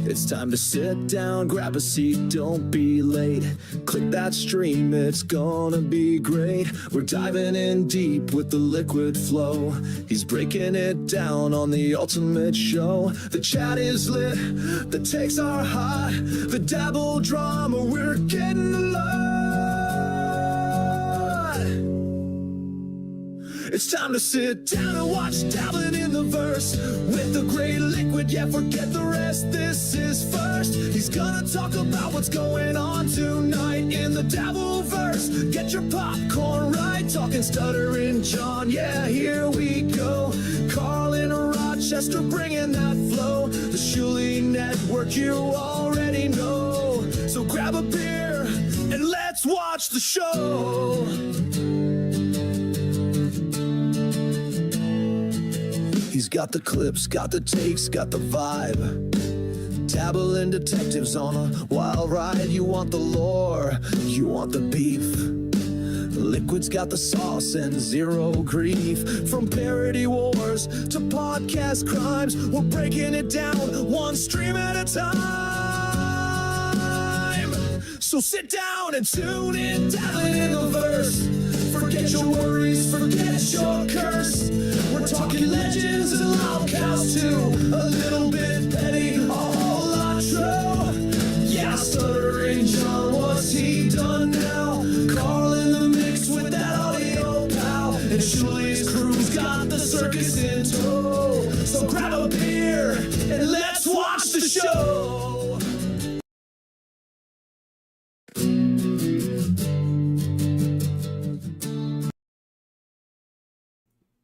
It's time to sit down, grab a seat, don't be late. Click that stream, it's gonna be great. We're diving in deep with the liquid flow. He's breaking it down on the ultimate show. The chat is lit, the takes are hot. The dabble drama, we're getting a lot. It's time to sit down and watch Dabbling in the verse. With the great liquid, yeah, forget the rest. This is first. He's gonna talk about what's going on tonight in the Dabble verse. Get your popcorn right, talking Stuttering John, yeah, here we go. Carl in Rochester bringing that flow. The Shuley Network, you already know. So grab a beer and let's watch the show. He's got the clips, got the takes, got the vibe. Dabbling detectives on a wild ride. You want the lore, you want the beef. Liquid's got the sauce and zero grief. From parody wars to podcast crimes, we're breaking it down one stream at a time. So sit down and tune in, Dabbling in the verse. Forget your worries, forget your curse. We're talking legends and loud cows too. A little bit petty, a whole lot true. Yeah, Stuttering John, what's he done now? Carl in the mix with that audio pal. And Shuley's crew's got the circus in tow. So grab a beer and let's watch the show.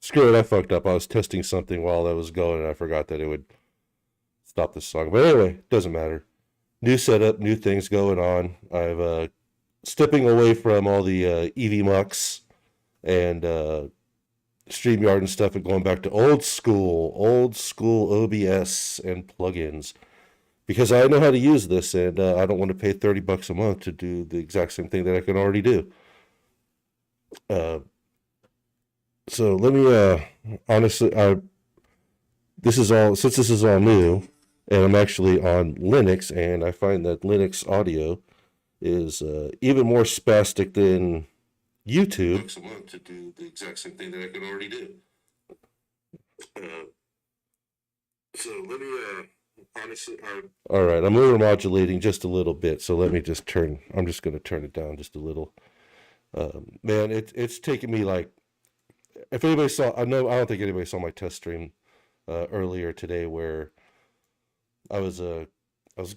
Screw it, I fucked up. I was testing something while that was going, and I forgot that it would stop the song. But anyway, doesn't matter. New setup, new things going on. I've stepping away from all the EV mucks and StreamYard and stuff, and going back to old school OBS and plugins, because I know how to use this, and I don't want to pay $30 a month to do the exact same thing that I can already do. So let me honestly, this is all, since this is all new, and I'm actually on Linux, and I find that Linux audio is even more spastic than YouTube. $30 a month to do the exact same thing that I can already do. So let me honestly, all right, I'm overmodulating just a little bit, so let me just I'm just going to turn it down just a little. Man, it's taken me like, if anybody saw, I don't think anybody saw my test stream earlier today, where I was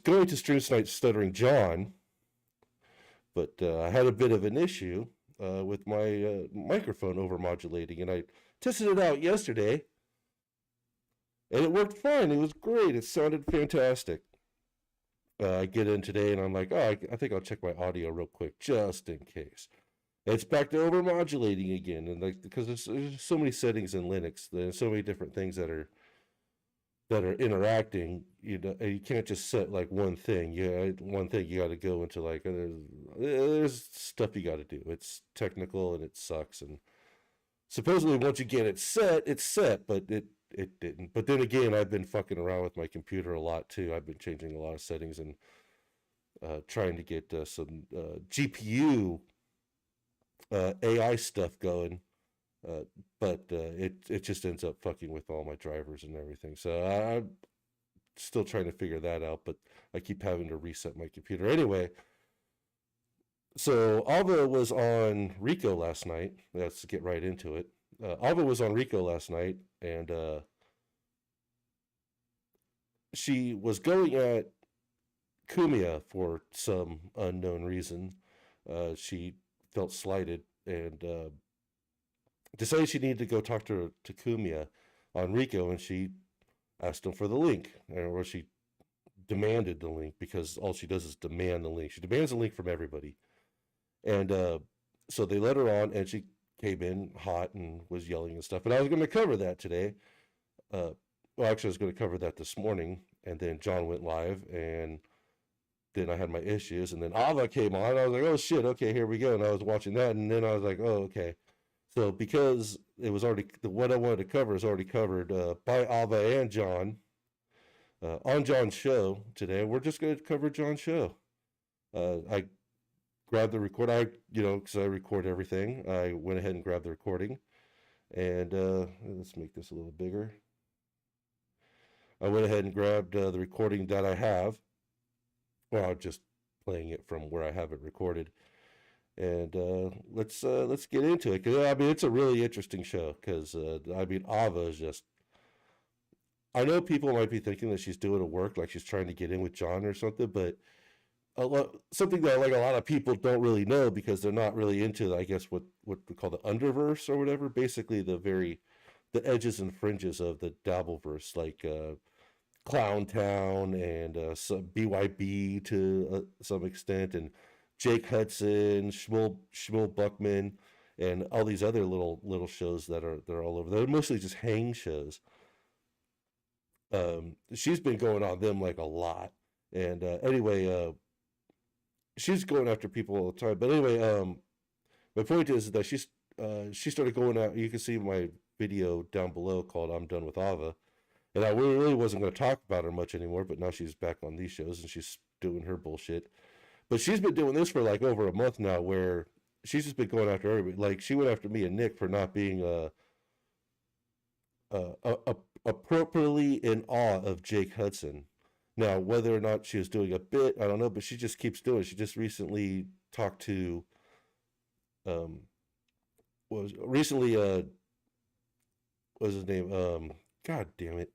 going to stream tonight Stuttering John, but I had a bit of an issue with my microphone overmodulating, and I tested it out yesterday, and it worked fine. It was great. It sounded fantastic. I get in today, and I'm like, oh, I think I'll check my audio real quick, just in case. It's back to overmodulating again, and like, because there's so many settings in Linux, there's so many different things that are interacting. You know, and you can't just set like one thing. One thing you got to go into, like there's stuff you got to do. It's technical and it sucks. And supposedly once you get it set, but it didn't. But then again, I've been fucking around with my computer a lot too. I've been changing a lot of settings and trying to get some GPU AI stuff going, but it just ends up fucking with all my drivers and everything. So I'm still trying to figure that out, but I keep having to reset my computer. Anyway, so Alva was on Rico last night. Let's get right into it. Alva was on Rico last night, and she was going at Cumia for some unknown reason. She felt slighted and decided she needed to go talk to Cumia on Rico, and she asked him for the link, or she demanded the link, because all she does is demand the link. She demands the link from everybody. And so they let her on, and she came in hot and was yelling and stuff. And I was going to cover that today. Well, actually, I was going to cover that this morning, and then John went live, and then I had my issues, and then Ava came on. I was like, oh shit, okay, here we go. And I was watching that, and then I was like, oh, okay. So because it was already, what I wanted to cover is already covered by Ava and John on John's show today. We're just going to cover John's show. I grabbed the record. Because I record everything. I went ahead and grabbed the recording. And let's make this a little bigger. I went ahead and grabbed the recording that I have. Well, I'm just playing it from where I have it recorded. And let's get into it. 'Cause, I mean, it's a really interesting show because Ava is just. I know people might be thinking that she's doing a work, like she's trying to get in with John or something, but something that like a lot of people don't really know because they're not really into, I guess, what we call the underverse or whatever. Basically, the edges and fringes of the Dabbleverse, like Clown Town and some BYB to some extent, and Jake Hudson, Shmuel Buckman, and all these other little shows they're all over. They're mostly just hang shows. She's been going on them like a lot, and anyway, she's going after people all the time. But anyway, my point is that she started going out. You can see my video down below called "I'm Done with Ava," and I really wasn't going to talk about her much anymore. But now she's back on these shows and she's doing her bullshit. But she's been doing this for like over a month now, where she's just been going after everybody. Like she went after me and Nick for not being appropriately in awe of Jake Hudson. Now, whether or not she was doing a bit, I don't know, but she just keeps doing it. She just recently talked to, what's his name? God damn it.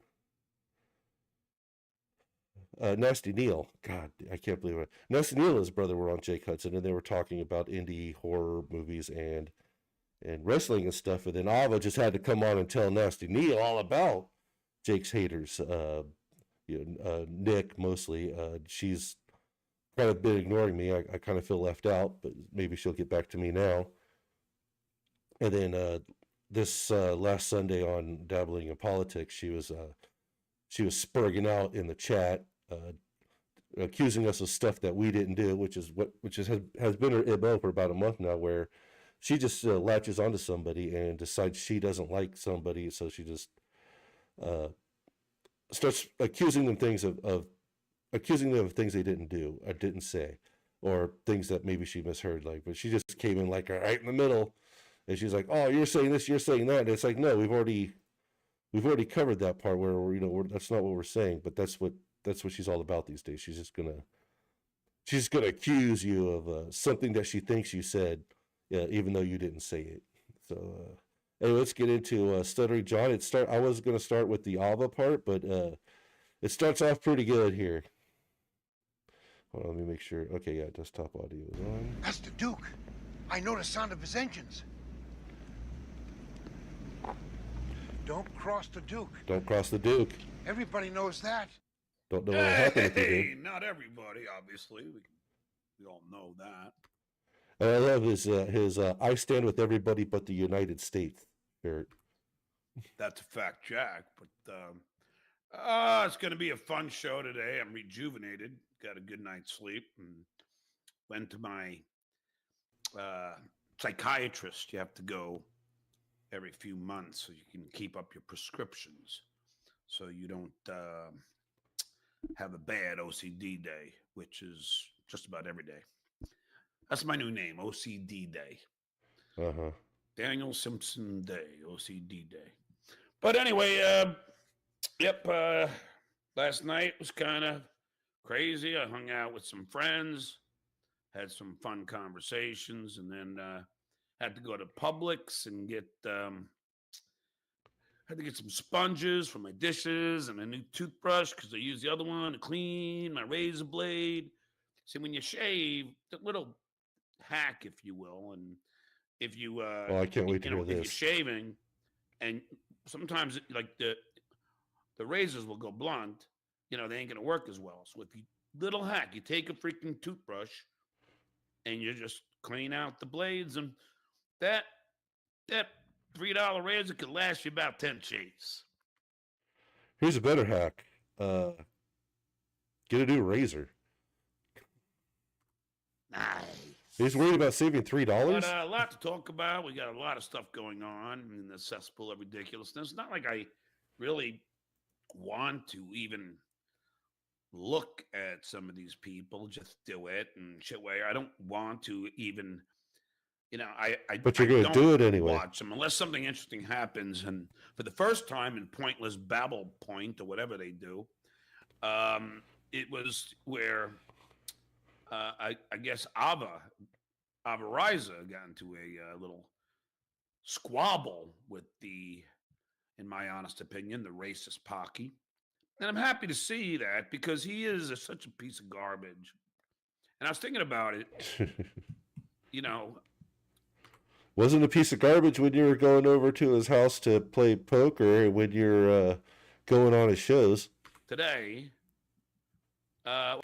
Nasty Neil. God, I can't believe it. Nasty Neil and his brother were on Jake Hudson, and they were talking about indie horror movies and wrestling and stuff. And then Ava just had to come on and tell Nasty Neil all about Jake's haters. Nick mostly. She's kind of been ignoring me. I kind of feel left out, but maybe she'll get back to me now. And then this last Sunday on Dabbling in Politics, she was spurging out in the chat, accusing us of stuff that we didn't do, which has been her MO for about a month now, where she just latches onto somebody and decides she doesn't like somebody, so she just starts accusing them of things they didn't do or didn't say, or things that maybe she misheard. Like, but she just came in like right in the middle, and she's like, "Oh, you're saying this, you're saying that." And it's like, no, we've already covered that part where that's not what we're saying. But that's what she's all about these days. She's just gonna accuse you of something that she thinks you said, even though you didn't say it. So anyway, let's get into Stuttering John. I was gonna start with the Ava part, but it starts off pretty good here. Hold on, let me make sure. Okay, yeah, desktop audio is on. That's the Duke. I know the sound of his engines. Don't cross the Duke. Don't cross the Duke. Everybody knows that. Don't know what will happen if you do. Hey, not everybody, obviously. We all know that. And I love his I stand with everybody but the United States shirt. That's a fact, Jack. But it's going to be a fun show today. I'm rejuvenated. Got a good night's sleep and went to my psychiatrist. You have to go every few months so you can keep up your prescriptions, so you don't have a bad OCD day, which is just about every day. That's my new name, OCD Day. Uh-huh. Daniel Simpson Day, OCD Day. But anyway, last night was kind of crazy. I hung out with some friends, had some fun conversations, and then had to go to Publix and get some sponges for my dishes and a new toothbrush because I used the other one to clean my razor blade. See, when you shave, the little hack, if you will, and if you well, I can't wait to hear this. If you're shaving, and sometimes like the razors will go blunt, they ain't gonna work as well. So if you little hack, you take a freaking toothbrush and you just clean out the blades, and that $3 razor could last you about 10 shaves. Here's a better hack. Get a new razor. Nice. He's worried about saving But $3. a lot to talk about. We got a lot of stuff going on in the cesspool of ridiculousness. It's not like I really want to even look at some of these people. Just do it and shit. Way I don't want to even. But you're I going to don't do it anyway. watch them unless something interesting happens. And for the first time in Pointless Babble Point or whatever they do, it was where I guess raiza got into a little squabble with in my honest opinion, the racist Pocky. And I'm happy to see that because he is such a piece of garbage. And I was thinking about it, Wasn't a piece of garbage when you were going over to his house to play poker, when you're going on his shows. Today. I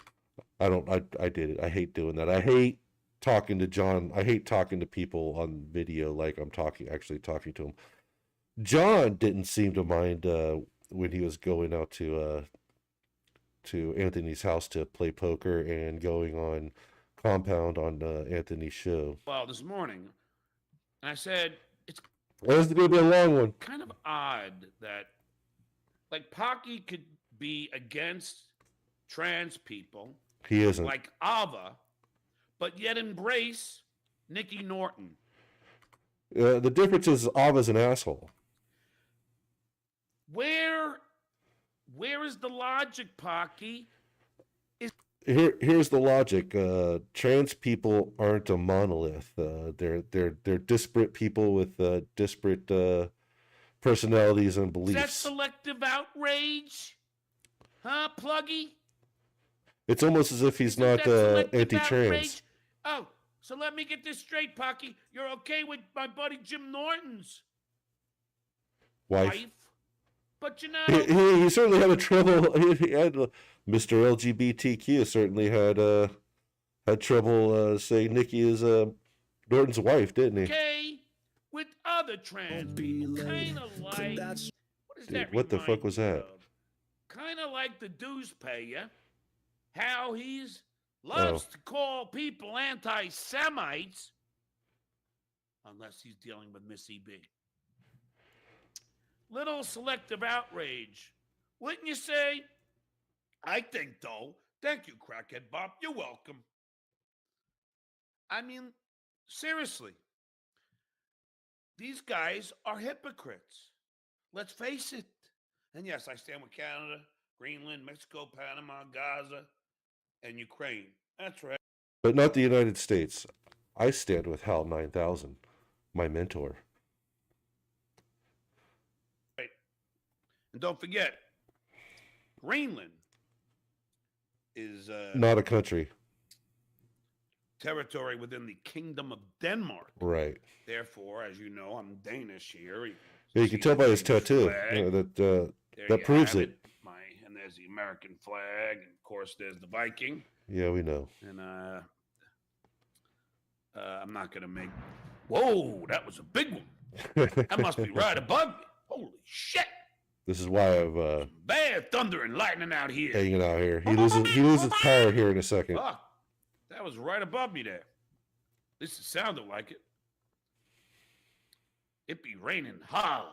did it. I hate doing that. I hate talking to John. I hate talking to people on video like I'm actually talking to him. John didn't seem to mind when he was going out to Anthony's house to play poker and going on Compound on Anthony's show. Well, this morning, and I said, it's going to be a long one. Kind of odd that, like, Pocky could be against trans people. He isn't. Like Ava, but yet embrace Nikki Norton. The difference is Ava's an asshole. Where is the logic, Pocky? Here's the logic. Trans people aren't a monolith. They're disparate people with disparate personalities and beliefs. Is that selective outrage? Huh, Pluggy? It's almost as if he's not anti-trans. Outrage? Oh, so let me get this straight, Pocky. You're okay with my buddy Jim Norton's wife? But he certainly had a trouble. He had Mr. LGBTQ certainly had trouble saying Nikki is Norton's wife, didn't he? Okay, with other trans people, kind of like what the fuck was that? Kind of like the dues payer, how he's loves to call people anti-Semites, unless he's dealing with Miss EB. Little selective outrage, wouldn't you say? I think, though. Thank you, Crackhead Bob. You're welcome. I mean, seriously, these guys are hypocrites. Let's face it. And yes, I stand with Canada, Greenland, Mexico, Panama, Gaza, and Ukraine. That's right. But not the United States. I stand with HAL 9000, my mentor. Right. And don't forget, Greenland is not a country. Territory within the Kingdom of Denmark. Right. Therefore, as you know, I'm Danish here. Yeah, you can tell by his tattoo that proves it. And there's the American flag, and of course, there's the Viking. Yeah, we know. And I'm not gonna make. Whoa, that was a big one. That must be right above me. Holy shit! This is why I've bad thunder and lightning out here. Hanging out here. He loses power here in a second. Fuck. That was right above me there. At least it sounded like it. It be raining hard.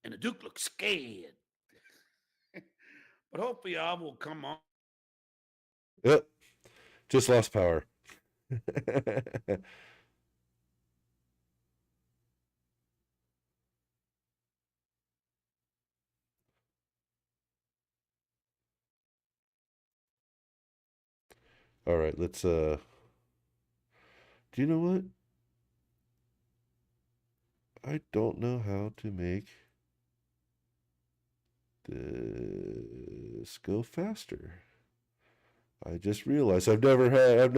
And the Duke looks scared. But hopefully I will come on. Yep. Just lost power. All right, let's do you know what? I don't know how to make this go faster. I just realized I've never had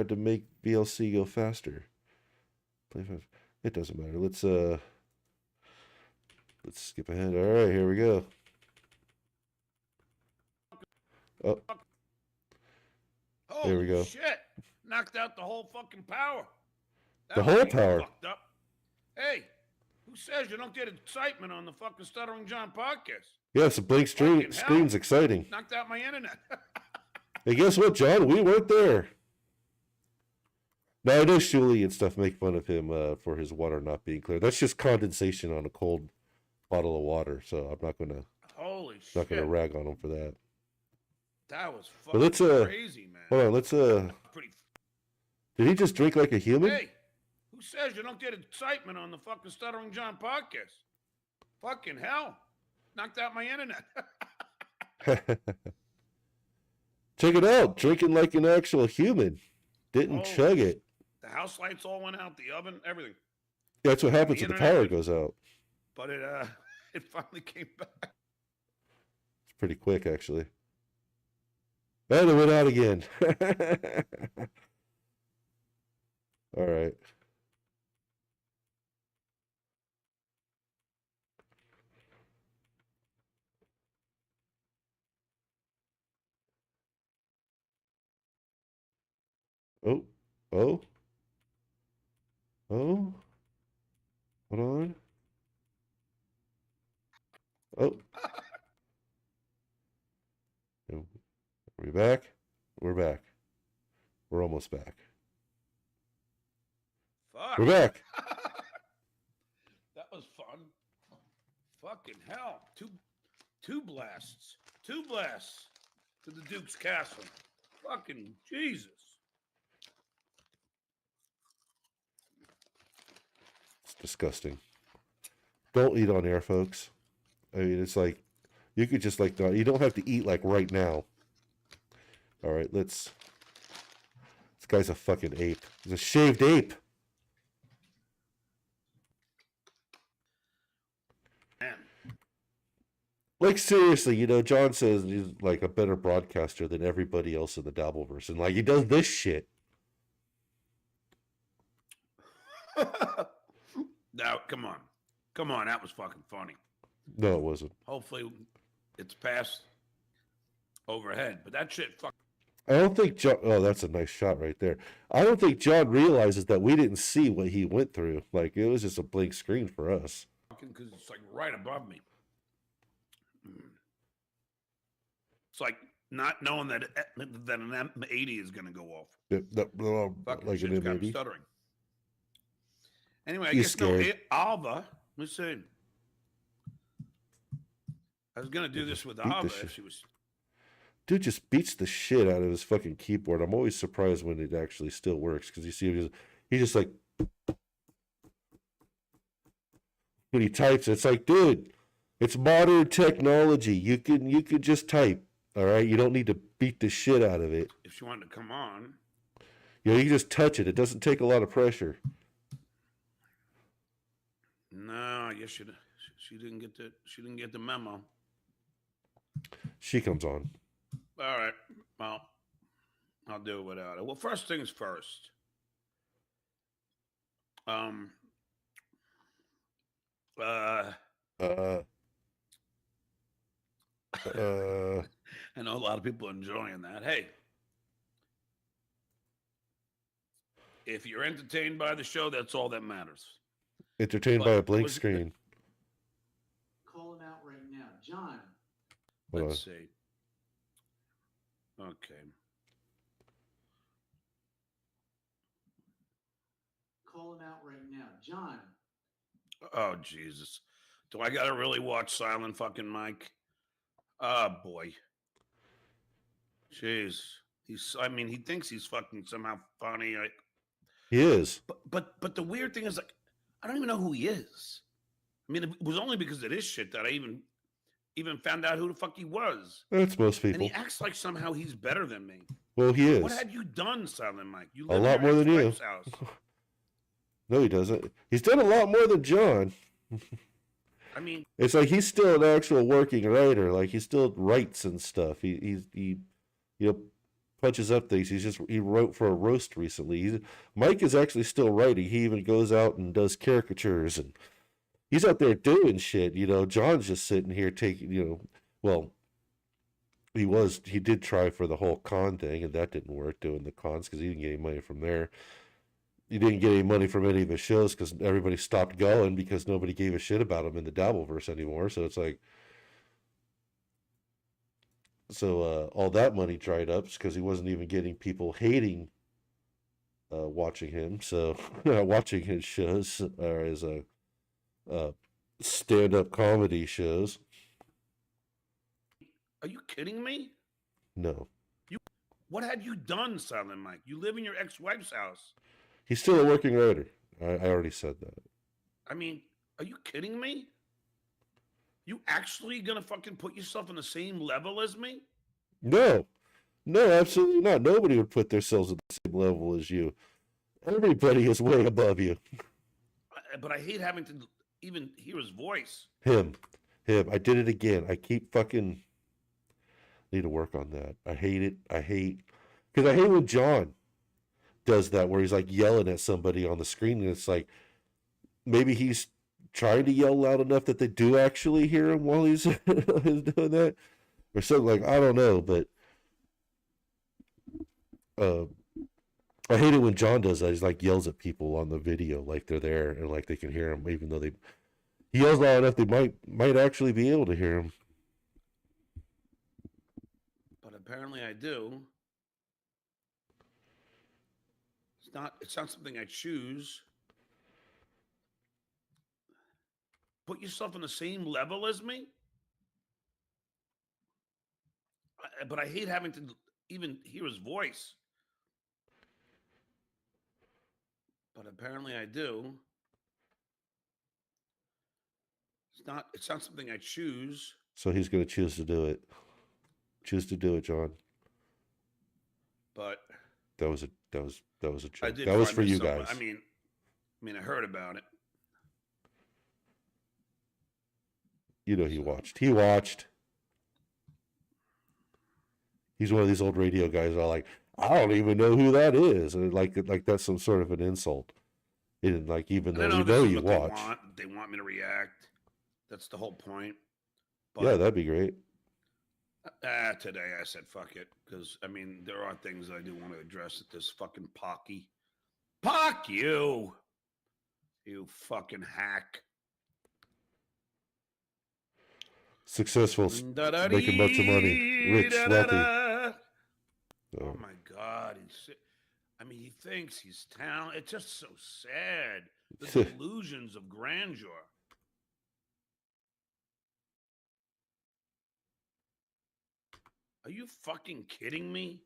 to make VLC go faster. It doesn't matter. Let's skip ahead. All right, here we go. Oh. There we go. Shit. Knocked out the whole fucking power. The whole power. Fucked up. Hey, who says you don't get excitement on the fucking Stuttering John podcast? Yeah, it's a blank screen's exciting. Knocked out my internet. Hey, guess what, John? We weren't there. No, I know Shuli and stuff make fun of him for his water not being clear. That's just condensation on a cold bottle of water. So I'm not gonna Holy not gonna shit. rag on him for that. That was But fucking let's crazy, man. hold on. Let's Pretty. Did he just drink like a human? Hey, who says you don't get excitement on the fucking Stuttering John podcast? Fucking hell. Knocked out my internet. Check it out. Drinking like an actual human. Didn't Holy chug it. The house lights all went out, the oven, everything. That's what happens when the internet power was- goes out. But it finally came back. It's pretty quick, actually. And it went out again. All right. Oh, oh, oh. Hold on. Oh. Are we back? We're back. We're almost back. Fuck. We're back. That was fun. Fucking hell. Two blasts. Two blasts to the Duke's Castle. Fucking Jesus. It's disgusting. Don't eat on air, folks. I mean, it's like, you could just like, you don't have to eat like right now. All right, this guy's a fucking ape. He's a shaved ape. Man. Like, seriously, you know, John says he's like a better broadcaster than everybody else in the Dabbleverse. And like, he does this shit. Now, come on. Come on, that was fucking funny. No, it wasn't. Hopefully it's passed overhead. But that shit fuck. I don't think John, oh, that's a nice shot right there. I don't think John realizes that we didn't see what he went through. Like, it was just a blank screen for us. Because it's like right above me. It's like not knowing that an M80 is going to go off. Fucking Like an shit's got him M80. stuttering. Anyway, I He's guess scared. Alva. Let's see. I was gonna do this with Alva if she was. Dude just beats the shit out of his fucking keyboard. I'm always surprised when it actually still works, because you see him he's just like, when he types, it's like, dude, it's modern technology. You can just type. All right, you don't need to beat the shit out of it. If she wanted to come on, You know, you can just touch it. It doesn't take a lot of pressure. no, I guess she didn't get the memo. She comes on. All right, well, I'll do it without it. Well, first things first. Uh, I know a lot of people are enjoying that. Hey, if you're entertained by the show, that's all that matters. entertained But by a it blank was- screen. Call him out right now. John. Hold on. Let's see. Okay. Call him out right now. John. Oh, Jesus. Do I got to really watch Silent fucking Mike? Oh, boy. Jeez. I mean, he thinks he's fucking somehow funny. He is. But the weird thing is, like, I don't even know who he is. I mean, it was only because of this shit that I even found out who the fuck he was. That's most And people. he acts like somehow he's better than me. Well, he is. What had you done, Silent Mike? You A live in lot your more than you. ex-wife's house. No, he doesn't. He's done a lot more than John. I mean, It's like he's still an actual working writer. Like, he still writes and stuff. He you know, punches up things. He wrote for a roast recently. Mike is actually still writing. He even goes out and does caricatures, and he's out there doing shit. You know, John's just sitting here taking, you know, well, he did try for the whole con thing, and that didn't work, doing the cons, because he didn't get any money from there. He didn't get any money from any of his shows because everybody stopped going because nobody gave a shit about him in the Dabbleverse anymore. So it's like, all that money dried up because he wasn't even getting people hating watching him. So watching his shows or his stand-up comedy shows. Are you kidding me? No, What had you done, Silent Mike? You live in your ex-wife's house. he's still a working writer. I already said that. I mean, are you kidding me? You actually gonna fucking put yourself on the same level as me? No, no, absolutely not. Nobody would put themselves at the same level as you. Everybody is way above you. But I hate having to even hear his voice. Him. I did it again. I keep fucking need to work on that. I hate it. Because I hate when John does that where he's like yelling at somebody on the screen and it's like maybe he's trying to yell loud enough that they do actually hear him while he's doing that or something. Like, I don't know, but I hate it when John does that. He's like yells at people on the video like they're there and like they can hear him even though he yells loud enough they might actually be able to hear him. But apparently I do. It's not something I choose. Put yourself on the same level as me? But I hate having to even hear his voice. But apparently I do. It's not something I choose. So he's going to choose to do it. Choose to do it, John. But that was a joke. I did That was find for this you somewhere. guys. I mean, I heard about it. You know, he watched. He's one of these old radio guys that are like, I don't even know who that is. And like that's some sort of an insult. And like, even though we know you watch. They want me to react. That's the whole point. But, yeah, that'd be great. Today I said fuck it. Because, I mean, there are things I do want to address at this fucking Pocky. Pock you! You fucking hack. Successful, making a bunch of money, rich, wealthy. Oh my God! He thinks he's talented. It's just so sad. The delusions of grandeur. Are you fucking kidding me?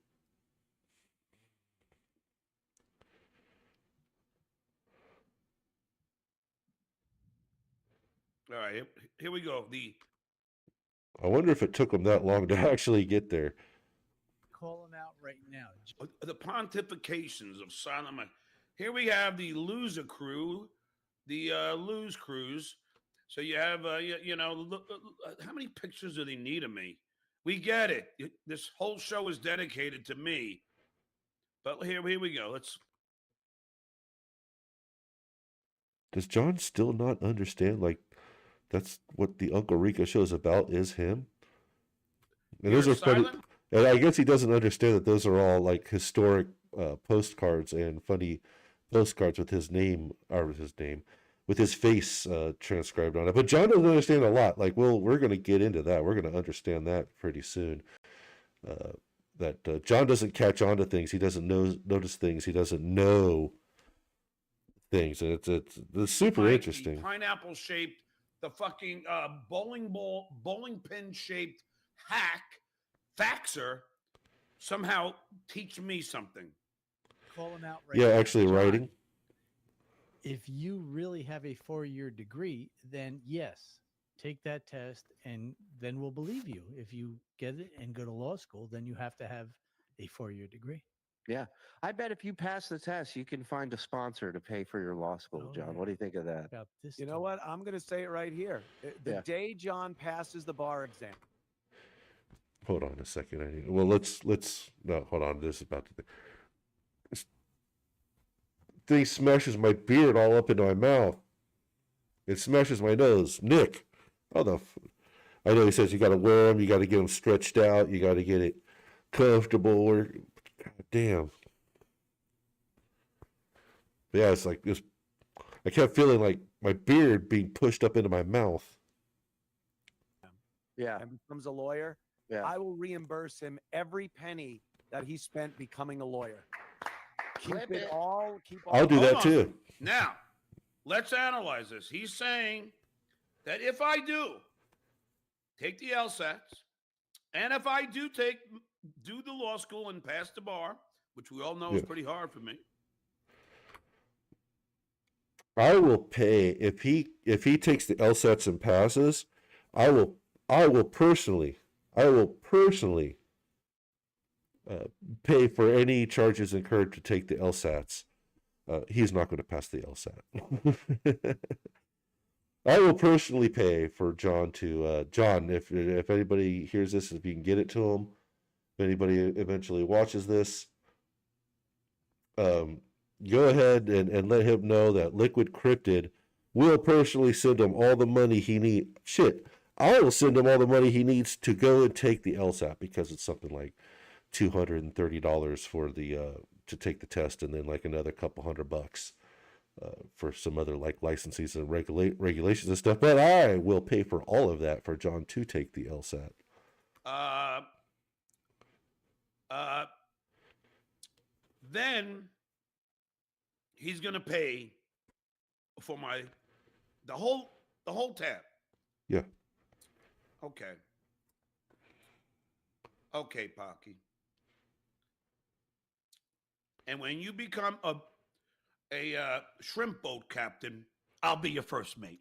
All right, here we go. I wonder if it took him that long to actually get there. Call him out right now. The pontifications of Silent Mike. Here we have the loser crew, the lose crews. So you have, look, how many pictures do they need of me? We get it. This whole show is dedicated to me. But here we go. Does John still not understand? Like, that's what the Uncle Rico show is about, is him? And those are funny. And I guess he doesn't understand that those are all like historic postcards and funny postcards with his name, with his face transcribed on it. But John doesn't understand a lot. Like, we're going to get into that. We're going to understand that pretty soon. That John doesn't catch on to things. He doesn't notice things. He doesn't know things. And it's super interesting. The pineapple shaped, the fucking bowling pin shaped hack faxer somehow teach me something. Call him out right now. Actually John, writing. If you really have a 4-year degree, then yes, take that test and then we'll believe you. If you get it and go to law school, then you have to have a 4-year degree. Yeah. I bet if you pass the test, you can find a sponsor to pay for your law school, John. Yeah. What do you think of that? You know what? I'm going to say it right here. The day John passes the bar exam. Hold on a second. Let's no, hold on. This is about to. This thing smashes my beard all up into my mouth. It smashes my nose. Nick, I know he says you got to wear them. You got to get them stretched out. You got to get it comfortable. God damn. But yeah, it's like this. I kept feeling like my beard being pushed up into my mouth. Yeah. And becomes a lawyer. Yeah. I will reimburse him every penny that he spent becoming a lawyer. Clip keep it it. all. Keep all. I'll do Hold that on. too. Now, let's analyze this. He's saying that if I do take the LSATs, and if I do the law school and pass the bar, which we all know is Yeah. pretty hard for me. I will pay if he takes the LSATs and passes. I will personally pay for any charges incurred to take the LSATs. He's not going to pass the LSAT. I will personally pay for John to John. If anybody hears this, if you can get it to him, if anybody eventually watches this, go ahead and let him know that Liquid Cryptid will personally send him all the money he needs. Shit, I will send him all the money he needs to go and take the LSAT, because it's something like $230 for the to take the test, and then like another couple $100 for some other like licenses and regulations and stuff. But I will pay for all of that for John to take the LSAT. Then he's gonna pay for the whole tab. Yeah. Okay. Okay, Pocky. And when you become a shrimp boat captain, I'll be your first mate.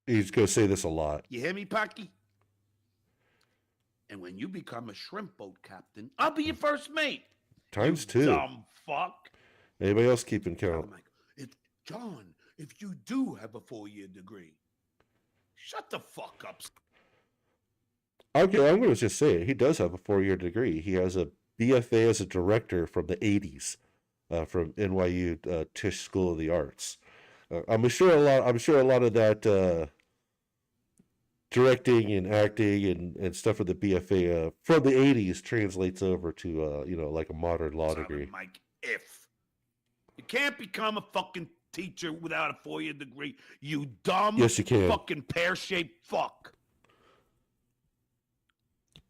He's going to say this a lot. You hear me, Pocky? And when you become a shrimp boat captain, I'll be your first mate. Times You two. dumb fuck. Anybody else keeping count? I'm like, John, if you do have a 4-year degree, shut the fuck up. Okay, I'm going to just say it. He does have a 4-year degree. He has a BFA as a director from the 80s, from NYU Tisch School of the Arts. I'm sure a lot of that directing and acting and stuff for the BFA from the 80s translates over to like a modern law degree. Mike, if you can't become a fucking teacher without a 4-year degree, you dumb Yes, you can. fucking pear-shaped fuck.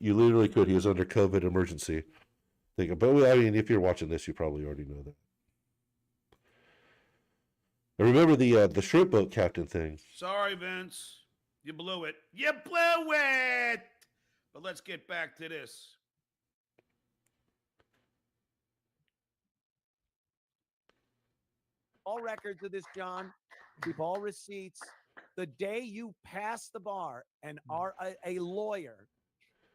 You literally could. He was under COVID emergency. But I mean, if you're watching this, you probably already know that. I remember the shrimp boat captain thing. Sorry, Vince. You blew it. You blew it! But let's get back to this. All records of this, John. Keep all receipts. The day you pass the bar and are a lawyer,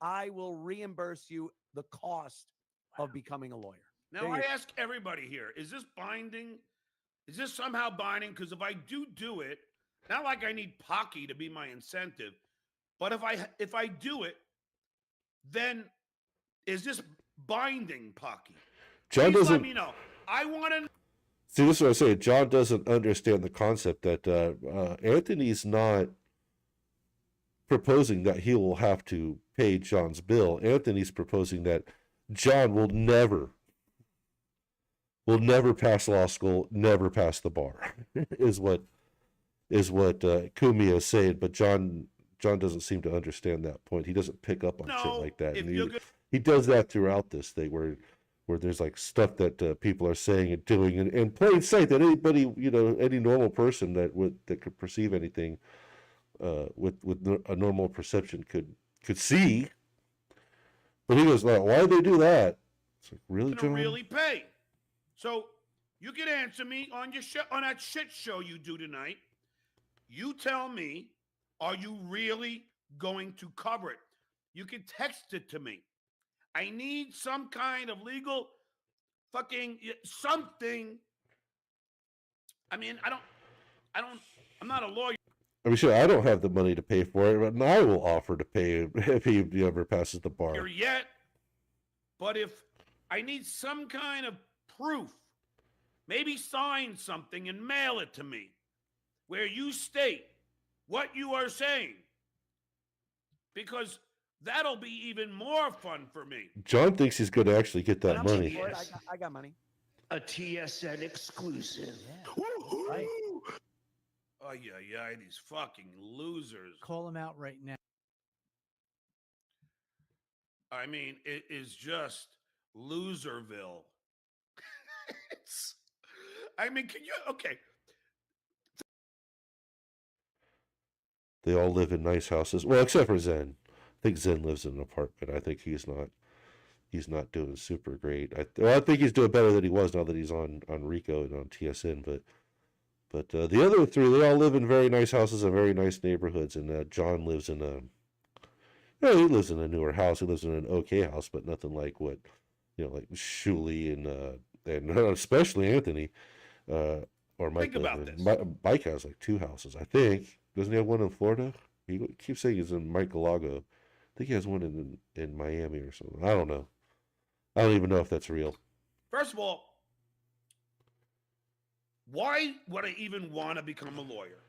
I will reimburse you the cost of becoming a lawyer. Now, I ask everybody here, is this binding? Is this somehow binding? Because if I do it, not like I need Pocky to be my incentive, but if I do it, then is this binding, Pocky? John Please doesn't. let me know. I want to. See, this is what I say. John doesn't understand the concept that Anthony's not proposing that he will have to pay John's bill. Anthony's proposing that John will never pass law school, never pass the bar, is what Cumia is saying. But John doesn't seem to understand that point. He doesn't pick up on shit like that. And he does that throughout this thing where there's like stuff that people are saying and doing in plain sight that anybody, any normal person that could perceive anything with a normal perception could see. But he goes, like, why do they do that? It's like, really, John? Really pay. So you can answer me on your show, on that shit show you do tonight. You tell me, are you really going to cover it? You can text it to me. I need some kind of legal fucking something. I mean, I'm not a lawyer. I mean, sure, I don't have the money to pay for it, but I will offer to pay him if he ever passes the bar. Yet, but if I need some kind of proof, maybe sign something and mail it to me where you state what you are saying, because that'll be even more fun for me. John thinks he's going to actually get that money. I got money. A TSN exclusive. Yeah. Right. Oh, yeah, these fucking losers. Call him out right now. I mean, it is just Loserville. I mean, can you? Okay. They all live in nice houses. Well, except for Zen. I think Zen lives in an apartment. I think he's not doing super great. I think he's doing better than he was now that he's on Rico and on TSN. But the other three, they all live in very nice houses and very nice neighborhoods. And John lives in he lives in a newer house. He lives in an okay house, but nothing like what, like Shuli and especially Anthony or Mike. Think about this. Mike has like 2 houses, I think. Doesn't he have one in Florida? He keeps saying he's in Mike-a-Lago. I think he has one in Miami or something. I don't know. I don't even know if that's real. First of all, why would I even want to become a lawyer?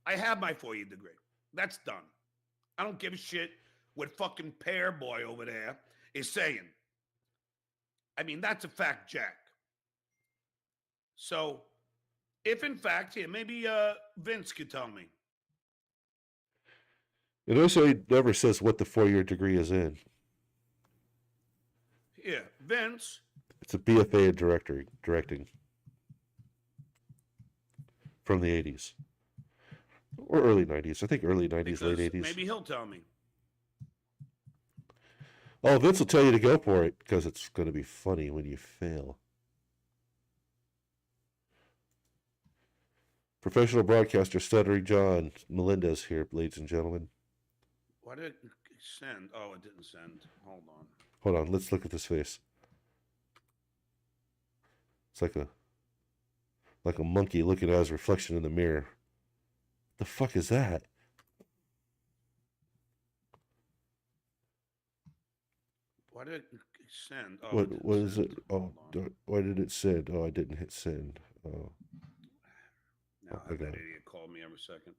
I have my 4-year degree. That's done. I don't give a shit what fucking Pear Boy over there is saying. I mean, that's a fact, Jack. So, if in fact, here, maybe Vince could tell me. It also never says what the 4-year degree is in. Yeah, Vince. It's a BFA in directing. From the 80s. Or early 90s. I think early 90s, Because late 80s. maybe he'll tell me. Oh, Vince will tell you to go for it because it's going to be funny when you fail. Professional broadcaster Stuttering John Melendez here, ladies and gentlemen. Why did it send? Oh, it didn't send. Hold on. Hold on, let's look at this face. It's like a monkey looking at his reflection in the mirror. The fuck is that? Why did it send? Oh, What is it? Oh, Hold on. why did it send? Oh, I didn't hit send. Oh, Now I got that it. idiot called me every second.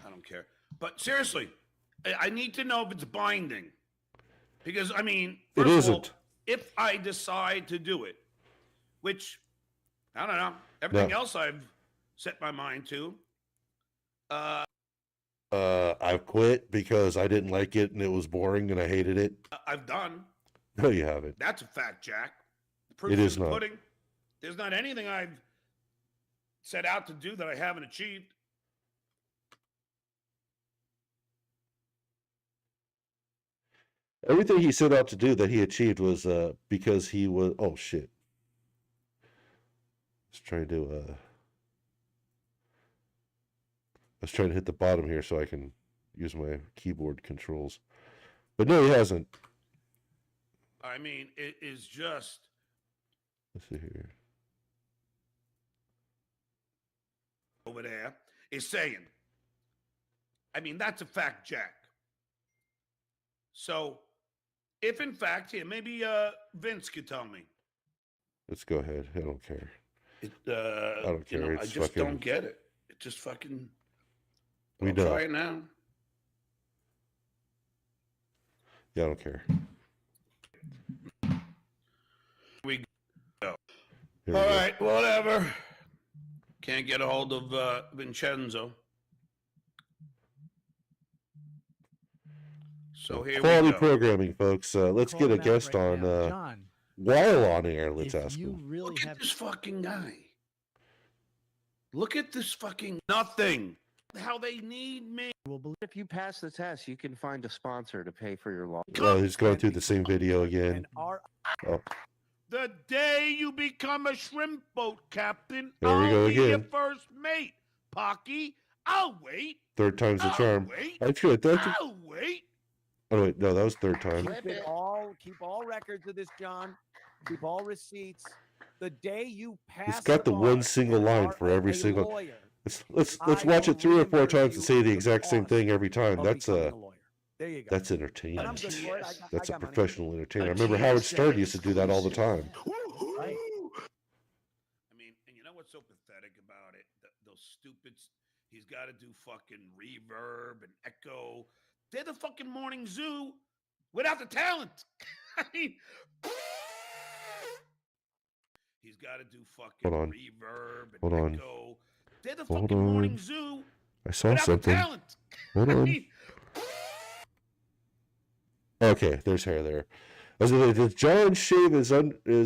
I don't care. But seriously, I need to know if it's binding. Because, I mean, It first of all, isn't. if I decide to do it, which, I don't know, everything No. else I've set my mind to, I've quit because I didn't like it and it was boring and I hated it. I've done. No, you haven't. That's a fact, Jack. The proof It is in the not. pudding. There's not anything I've set out to do that I haven't achieved. Everything he set out to do that he achieved was because he was. Oh shit! I was trying to hit the bottom here so I can use my keyboard controls, but no, he hasn't. I mean, it is just Let's see here. over there is saying. I mean, that's a fact, Jack. So, if in fact, here, maybe Vince could tell me. Let's go ahead. I don't care. I don't care. I It's just fucking- don't get it. It just fucking. We I'll know. try it now. Yeah, I don't care. We go. Here we All go. right, whatever. Can't get a hold of Vincenzo. So here Quality we go. programming, folks. Let's Call get a him out guest right on now. John, while on air. Let's if ask you him. really Look have at this fucking guy. Look at this fucking nothing. How they need me. will believe If you pass the test, you can find a sponsor to pay for your law. Oh, he's going through the same video again. And our Oh, The day you become a shrimp boat captain, There we I'll go be your again. first mate, Pocky. I'll wait. third time's the I'll charm. wait. That's good. I'll wait. Oh wait, no, that was third time. keep all records of this, John. Keep all receipts. The day you pass, He's got the bar one single and line are for every a single. lawyer, Let's I watch will it 3 or 4 reimburse times and you say the the exact same cost thing every time. of That's becoming a lawyer. There you go. that's And entertaining. I'm good for it. I That's a got money. professional entertainer. I A remember Howard TSN Stern used to do that all the time. Right. I mean, and you know what's so pathetic about it? Those stupids. He's got to do fucking reverb and echo. They're the fucking morning zoo without the talent. I mean, he's got to do fucking Hold on. reverb and Hold on. echo. They're the Hold fucking morning on. zoo I saw without the something. talent. Hold I on. mean, Okay, there's hair there. I was gonna say, does John shave his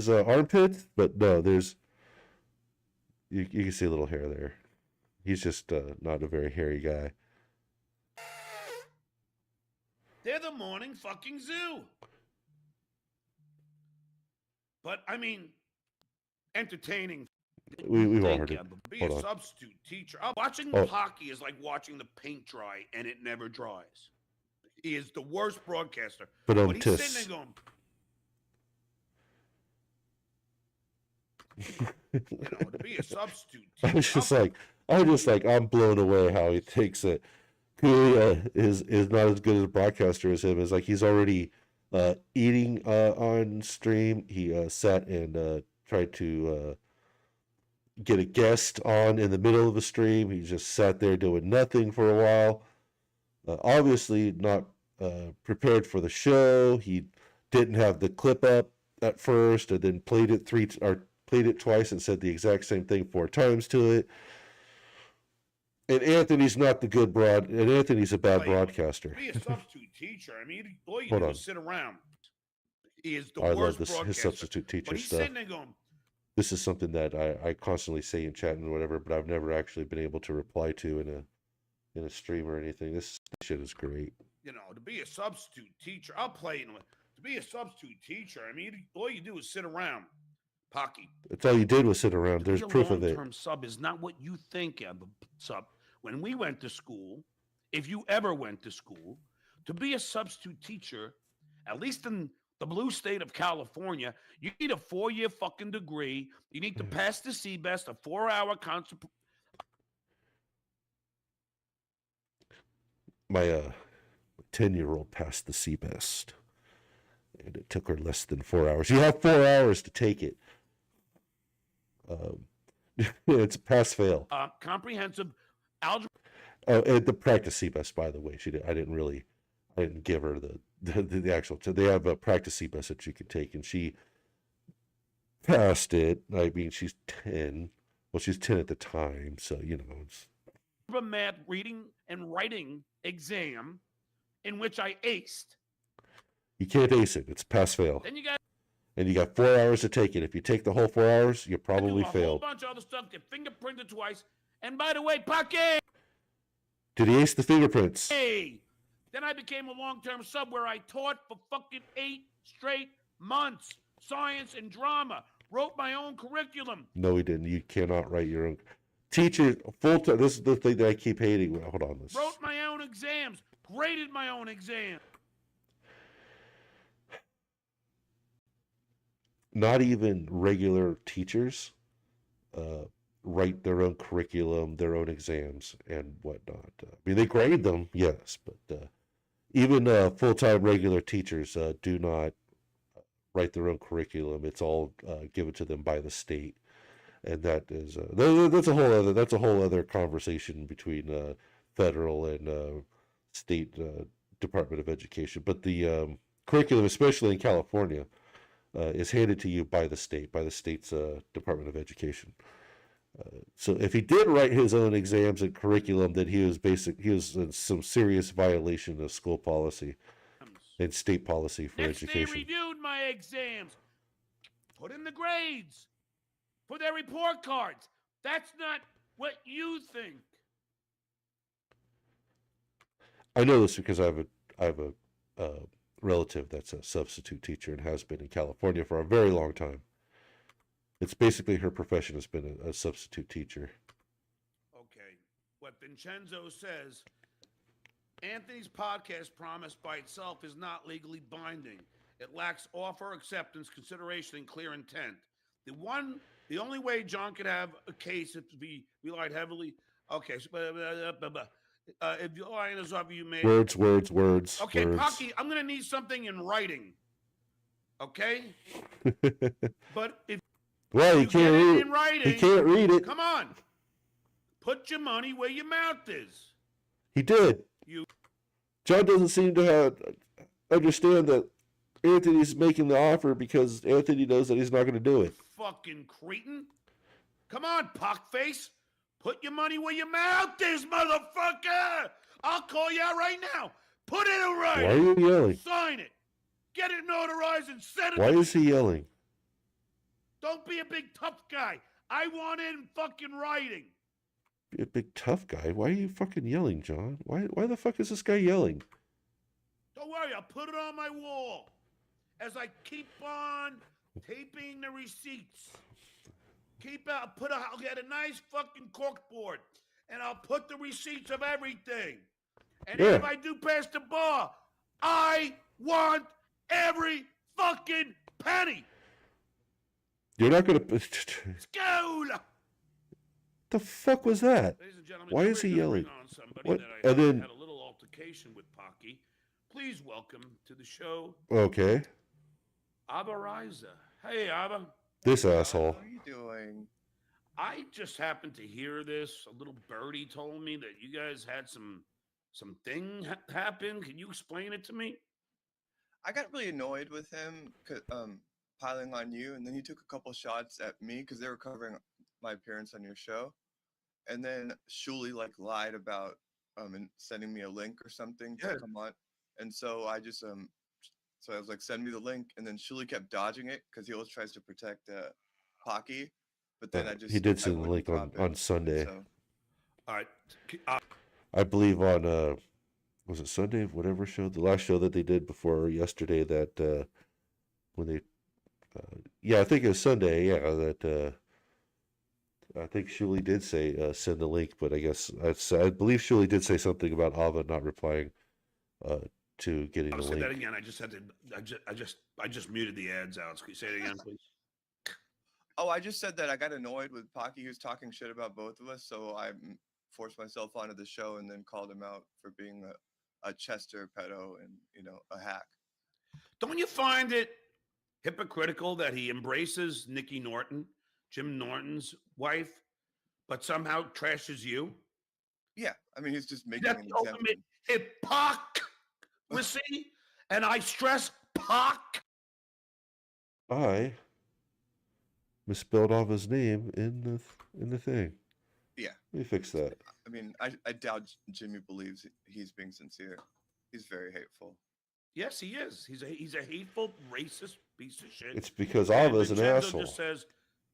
armpit? But no, there's you can see a little hair there. He's just not a very hairy guy. They're the morning fucking zoo. But I mean, entertaining. We've all heard it. Be Hold a on. substitute teacher. Watching Oh. hockey is like watching the paint dry, and it never dries. He is the worst broadcaster. But But he's sitting there going, to be a substitute I teacher. was just like, I'm blown away how he takes it. Cumia is not as good as a broadcaster as him. It's like he's already eating on stream. He sat and tried to get a guest on in the middle of a stream. He just sat there doing nothing for a while. Obviously not prepared for the show. He didn't have the clip up at first, and then played it twice and said the exact same thing 4 times to it. And Anthony's not the good and Anthony's a bad broadcaster. Be a substitute teacher. I mean, all you Hold do on. is sit around. He is the I worst love his broadcaster. substitute But teacher he's stuff. sitting there going, This is something that I constantly say in chat and whatever, but I've never actually been able to reply to in a stream or anything. This shit is great. to be a substitute teacher. I'll play it. To be a substitute teacher, I mean, all you do is sit around. Pocky. That's all you did was sit around. There's Your proof of it. long-term sub is not what you think of a sub. When we went to school, if you ever went to school, to be a substitute teacher, at least in the blue state of California, you need a 4-year fucking degree. You need to pass the CBEST, a 4-hour concert. My 10-year-old passed the CBEST, and it took her less than 4 hours. You have 4 hours to take it. It's pass-fail. Comprehensive algebra. Oh, and the practice CBEST, by the way, I didn't give her the actual. They have a practice CBEST that she could take, and she passed it. I mean, she's 10. Well, she's 10 at the time, so it's. Math reading and writing exam in which I aced. You can't ace it. It's pass-fail. Then you got. And you got 4 hours to take it. If you take the whole 4 hours, you probably do a failed. whole bunch of other stuff. Get fingerprinted twice. And by the way, Pocky. Did he ace the fingerprints? Hey. Then I became a long-term sub where I taught for fucking 8 straight months. Science and drama. Wrote my own curriculum. No, he didn't. You cannot write your own. Teacher, full-time. This is the thing that I keep hating. Hold on. Wrote my own exams. Graded my own exams. Not even regular teachers write their own curriculum, their own exams, and whatnot. I mean, they grade them, yes, but even full-time regular teachers do not write their own curriculum. It's all given to them by the state, and that is that's a whole other conversation between federal and state Department of Education. But the curriculum, especially in California, is handed to you by the state's Department of Education. So if he did write his own exams and curriculum, then he was in some serious violation of school policy and state policy for Next education. they reviewed my exams. Put in the grades. For their report cards. That's not what you think. I know this because I have a relative that's a substitute teacher and has been in California for a very long time. It's basically her profession has been a substitute teacher. Okay. What Vincenzo says, Anthony's podcast promise by itself is not legally binding. It lacks offer, acceptance, consideration, and clear intent. The only way John could have a case if we relied heavily. Okay. So, if the line is up, you may. Words. Okay, words. Pocky, I'm going to need something in writing. Okay? But if Well, he you can't get read it it. in writing, He can't read it. come on. Put your money where your mouth is. He did. You- John doesn't seem to understand that Anthony's making the offer because Anthony knows that he's not going to do it. Fucking cretin. Come on, pockface. Put your money where your mouth is, motherfucker. I'll call you out right now. Put it in Why are writing. you yelling? Sign it. Get it notarized and send it Why to is he yelling? Don't be a big tough guy. I want it in fucking writing. Be a big tough guy. Why are you fucking yelling, John? Why the fuck is this guy yelling? Don't worry, I'll put it on my wall as I keep on taping the receipts. I'll get a nice fucking corkboard and I'll put the receipts of everything. And then if I do pass the bar, I want every fucking penny. You're not gonna. School. The fuck was that? Ladies and gentlemen, Why now is we're he gonna yelling? bring on somebody What? that I And then had a little altercation with Pocky. Please welcome to the show, okay, raiza. Hey, Abba. this asshole. How are you doing? I just happened to hear this. A little birdie told me that you guys had some happen. Can you explain it to me? I got really annoyed with him, piling on you, and then he took a couple shots at me because they were covering my appearance on your show, and then Shuli lied about and sending me a link or something to come on, and so I just so I was like, send me the link, and then Shuli kept dodging it because he always tries to protect Pocky, but then He did send the link on Sunday. So. All right. I believe on was it Sunday? Whatever show, the last show that they did before yesterday. That when they, I think it was Sunday. Yeah, that I think Shuli did say send the link, but I guess I believe Shuli did say something about Ava not replying to getting the I'll say link. that again. I just had to. I just muted the ads out. Can you say it again, please? Oh, I just said that I got annoyed with Pocky. He was talking shit about both of us, so I forced myself onto the show and then called him out for being a Chester pedo and a hack. Don't you find it hypocritical that he embraces Nikki Norton, Jim Norton's wife, but somehow trashes you? Yeah, I mean he's just making That's an the ultimate hypocrisy, and I stress POC. I misspelled Ava's name in the thing. Yeah. Let me fix that. I mean, I doubt Jimmy believes he's being sincere. He's very hateful. Yes, he is. He's a hateful, racist piece of shit. It's because And Ava's an Vincenzo asshole. just says,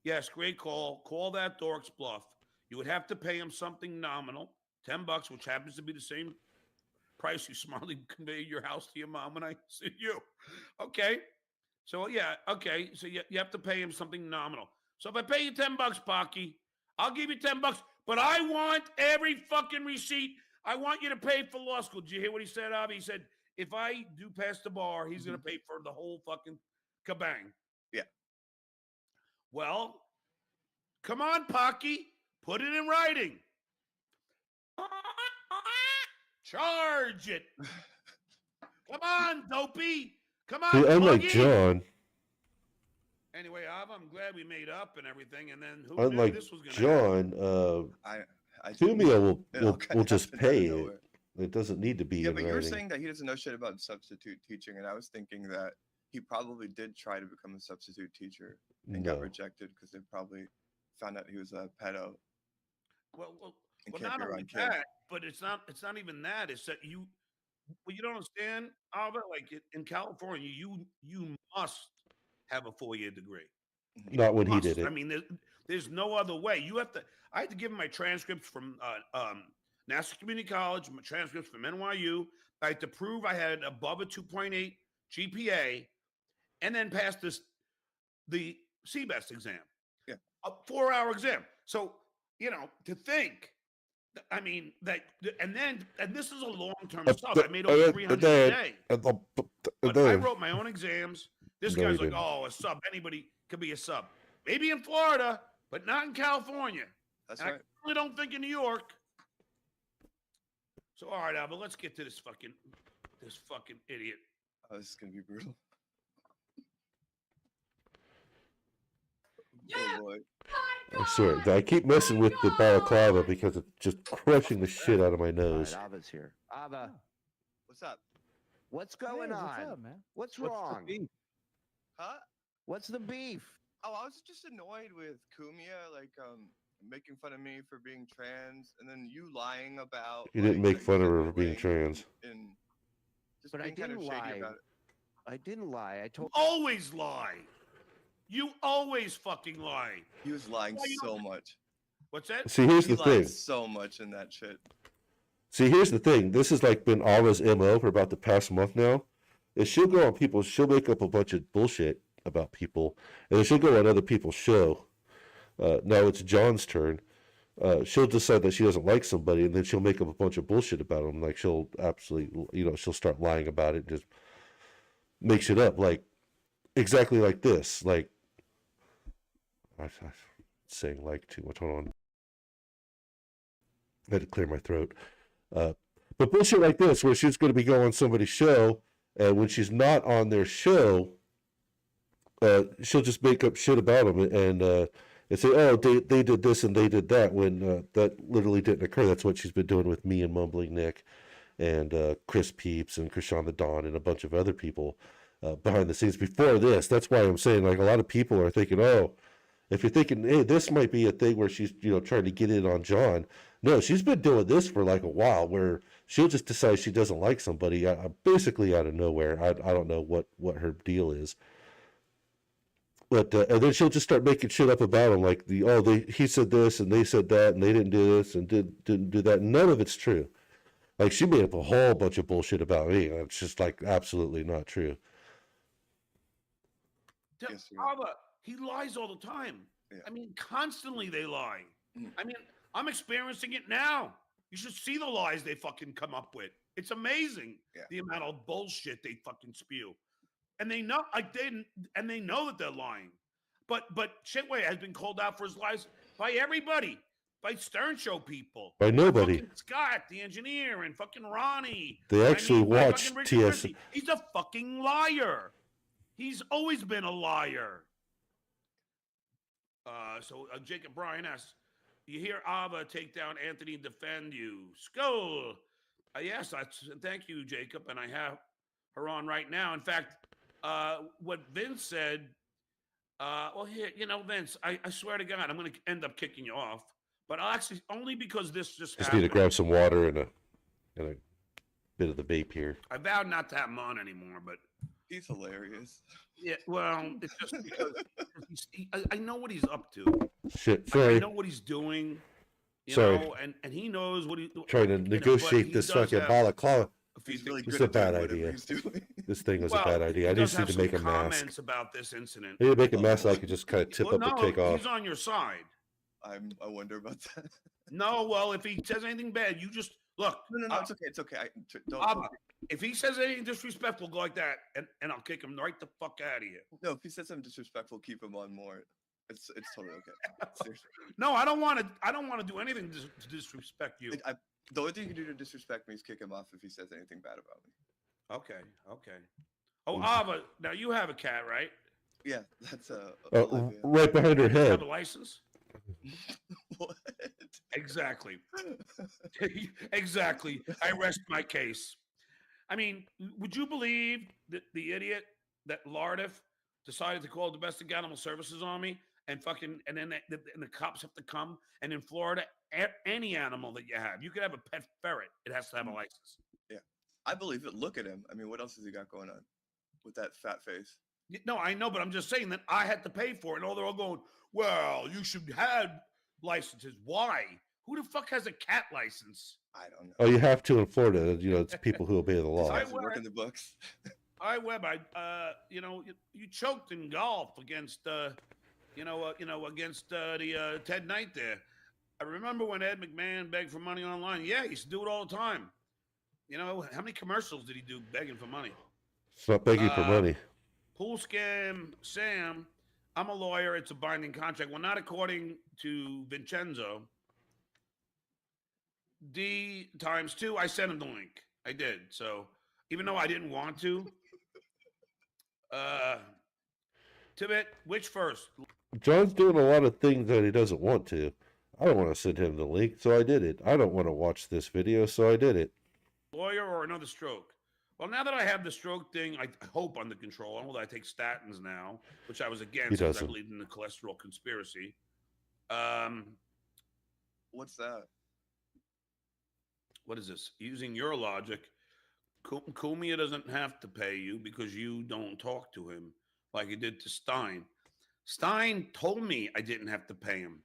yes, great call. Call that dork's bluff. You would have to pay him something nominal, $10, which happens to be the same price you smartly conveyed your house to your mom when I see you. Okay. So, yeah, okay. So you have to pay him something nominal. So if I pay you $10, Pocky, I'll give you $10, but I want every fucking receipt. I want you to pay for law school. Did you hear what he said, Avi? He said, if I do pass the bar, he's going to pay for the whole fucking kabang. Yeah. Well, come on, Pocky. Put it in writing. Charge it. Come on, dopey. Come on, Unlike Boogie. John, Anyway, Ava, I'm glad we made up and everything. And then who knew unlike this was going to happen? John, I Cumia will just happened out of pay it. nowhere. It doesn't need to be Yeah, in but you were writing. saying that he doesn't know shit about substitute teaching, and I was thinking that he probably did try to become a substitute teacher and got rejected because they probably found out he was a pedo. Well, and well, can't not be only around kids. that, but it's not even that. It's that you don't understand, Alva. Like in California, you must have a 4-year degree. Not when he Must. did it. I mean, there's no other way. You have to. I had to give him my transcripts from Nassau Community College, my transcripts from NYU. I had to prove I had above a 2.8 GPA, and then pass the CBEST exam. Yeah, a 4-hour exam. So to think. I mean and this is a long-term sub. I made over 300 a day. But I wrote my own exams. This No, guy's you like, didn't. oh, a sub. Anybody could be a sub. Maybe in Florida, but not in California. That's And right. I really don't think in New York. So all right, Alba, let's get to this fucking idiot. Oh, this is gonna be brutal. Oh boy. I swear, I keep messing with the balaclava because it's just crushing the shit out of my All nose. right, Ava's here. Ava, What's up? what's going Hey, on? what's up, man? What's What's the wrong? beef? Huh? What's the beef? Oh, I was just annoyed with Cumia, making fun of me for being trans, and then you lying about. You didn't make that fun of sent her me for being link trans. And just But I being kind of didn't shady lie. about it. I didn't lie. I told. Always lie. You always fucking lie. He was lying Why you so don't- much. What's that? See, here's He the lied thing. so much in that shit. See, here's the thing. This has like been Ava's MO for about the past month now. Is she'll go on people, she'll make up a bunch of bullshit about people, and then she'll go on other people's show. Now it's John's turn. She'll decide that she doesn't like somebody, and then she'll make up a bunch of bullshit about them. Like she'll absolutely, she'll start lying about it, and just make shit up, like exactly like this. Like I'm saying like too much. Hold on, I had to clear my throat. But bullshit like this, where she's going to be going on somebody's show, and when she's not on their show, she'll just make up shit about them and say, oh, they did this and they did that, when that literally didn't occur. That's what she's been doing with me and Mumbling Nick and Chris Peeps and Krishan the Don and a bunch of other people behind the scenes before this. That's why I'm saying, like, a lot of people are thinking, oh, if you're thinking, hey, this might be a thing where she's, trying to get in on John. No, she's been doing this for like a while, where she'll just decide she doesn't like somebody basically out of nowhere. I don't know what her deal is. But and then she'll just start making shit up about him, like he said this and they said that and they didn't do this and didn't do that. None of it's true. Like she made up a whole bunch of bullshit about me. It's just like absolutely not true. Yes, you're right. Ava, he lies all the time. Yeah. I mean, constantly they lie. Mm. I mean, I'm experiencing it now. You should see the lies they fucking come up with. It's amazing the amount of bullshit they fucking spew. And they know they know that they're lying. But Shitway has been called out for his lies by everybody. By Stern Show people. By nobody. Fucking Scott, the engineer, and fucking Ronnie. They actually by watched fucking Richard TS. Ritchie. He's a fucking liar. He's always been a liar. So Jacob Bryan asks, you hear Ava take down Anthony and defend you. Skull. Yes, thank you, Jacob. And I have her on right now. In fact, what Vince said, well, here, Vince, I swear to God, I'm going to end up kicking you off. But I'll actually, only because this just Just happened. need to grab some water and a bit of the vape here. I vowed not to have him on anymore, but He's hilarious. yeah, well, it's just because I know what he's up to. Shit, I sorry. know what he's doing. You Sorry. know, and he knows what he's doing. Trying to negotiate this fucking balaclava. He's really It's good a at doing bad whatever idea. he's doing. This thing was Well, a bad idea. I he does just need have to make a some mask. comments about this incident. I need to make a mask so I could just kind of tip Well, up and no, take off. he's on your side. I wonder about that. No, well, if he says anything bad, you just look. No, it's okay. It's okay. Don't. Abba, if he says anything disrespectful like that, and I'll kick him right the fuck out of here. No, if he says something disrespectful, keep him on more. It's totally okay. Seriously. No, I don't want to do anything to disrespect you. The only thing you can do to disrespect me is kick him off if he says anything bad about me. Okay. Oh, Ava, now you have a cat, right? Yeah, that's Right behind her You have head. a license? What? Exactly. Exactly. I rest my case. I mean, would you believe that the idiot that Lardif decided to call domestic animal services on me and then the cops have to come, and in Florida, any animal that you have, you could have a pet ferret, it has to have a license. Yeah, I believe it. Look at him. I mean, what else has he got going on with that fat face? No, I know, but I'm just saying that I had to pay for it. And they're all going, well, you should have licenses. Why? Who the fuck has a cat license? I don't know. Oh, you have to in Florida. It's people who obey the law. Does he work in the books? Webb, you choked in golf against, against the Ted Knight there. I remember when Ed McMahon begged for money online. Yeah, he used to do it all the time. How many commercials did he do begging for money? It's not begging for money. Pool scam, Sam. I'm a lawyer. It's a binding contract. Well, not according to Vincenzo. D times 2. I sent him the link. I did. So even though I didn't want to, Tibet, which first? John's doing a lot of things that he doesn't want to. I don't want to send him the link, so I did it. I don't want to watch this video, so I did it. Lawyer or another stroke? Well, now that I have the stroke thing, I hope under control. Although I take statins now, which I was against because I believed in the cholesterol conspiracy. What's that? What is this? Using your logic, Cumia doesn't have to pay you because you don't talk to him like you did to Stein. Stein told me I didn't have to pay him.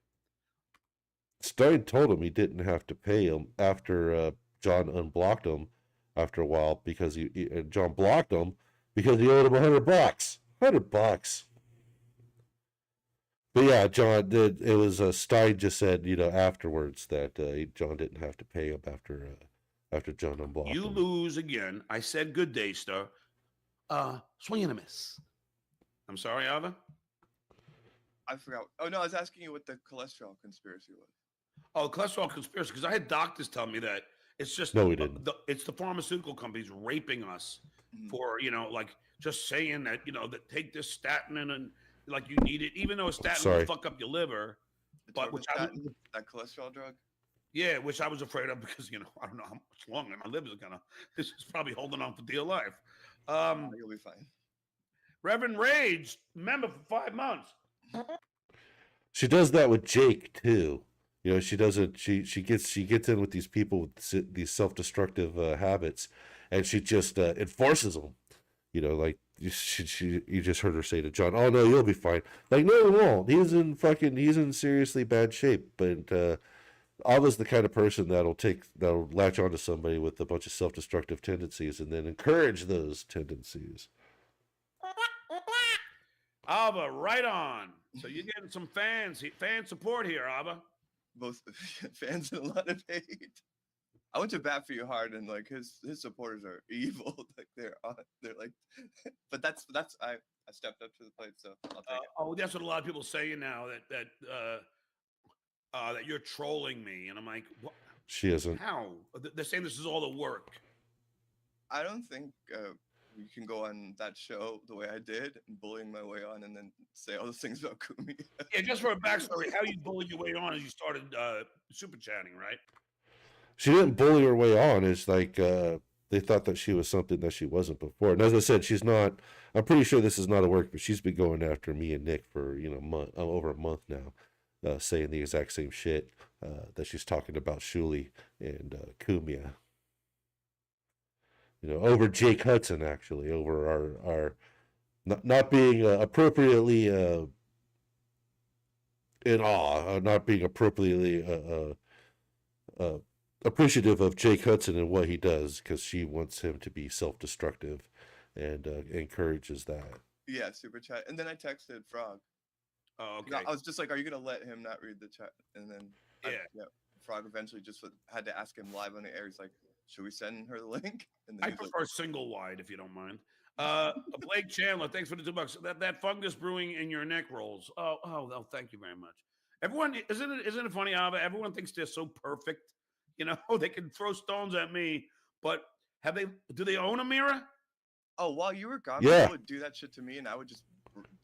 Stein told him he didn't have to pay him after John unblocked him after a while because John blocked him because he owed him $100. $100. But yeah, John did. It was Stein just said, afterwards that John didn't have to pay him after John unblocked You him. lose again. I said good day, star. Swing and a miss. I'm sorry, Ava. I forgot. Oh no, I was asking you what the cholesterol conspiracy was. Oh, cholesterol conspiracy. Because I had doctors tell me that it's just No, we didn't. It's the pharmaceutical companies raping us for like just saying that that take this statin and like you need it, even though a statin will fuck up your liver. But that cholesterol drug. Yeah, which I was afraid of because I don't know how much longer my liver's gonna. This is probably holding on for dear life. You'll be fine. Reverend Rage, member for 5 months. She does that with Jake too. She doesn't. She gets in with these people with these self-destructive habits, and she just enforces them. Like you just heard her say to John, "Oh no, you'll be fine." Like no, he won't. He's in seriously bad shape. But Ava's the kind of person that'll latch onto somebody with a bunch of self-destructive tendencies and then encourage those tendencies. Ava, right on. So you're getting some fan support here, Ava. Both fans and a lot of hate. I went to bat for you hard, and like his supporters are evil. Like they're like, but that's I stepped up to the plate, so I'll take it. That's what a lot of people say now that you're trolling me, and I'm like, what? She isn't. How? They're saying this is all the work. I don't think you can go on that show the way I did and bullying my way on and then say all those things about Cumia. Yeah, just for a backstory, how you bullied your way on is you started super chatting, right? She didn't bully her way on. It's like they thought that she was something that she wasn't before. And as I said, she's not. I'm pretty sure this is not a work, but she's been going after me and Nick for over a month now, saying the exact same shit that she's talking about Shuli and Cumia. Over Jake Hudson, actually, over our not being appropriately in awe, not being appropriately appreciative of Jake Hudson and what he does, because she wants him to be self-destructive and encourages that. Yeah, super chat. And then I texted Frog. Oh, okay. I was just like, are you going to let him not read the chat? And then Frog eventually just had to ask him live on the air. He's like, should we send her the link? And then I prefer single wide, if you don't mind. Blake Chandler, thanks for the $2. That fungus brewing in your neck rolls. Oh, thank you very much. Everyone, isn't it funny, Ava? Everyone thinks they're so perfect. They can throw stones at me, but do they own a mirror? Oh, while you were gone, yeah. People would do that shit to me, and I would just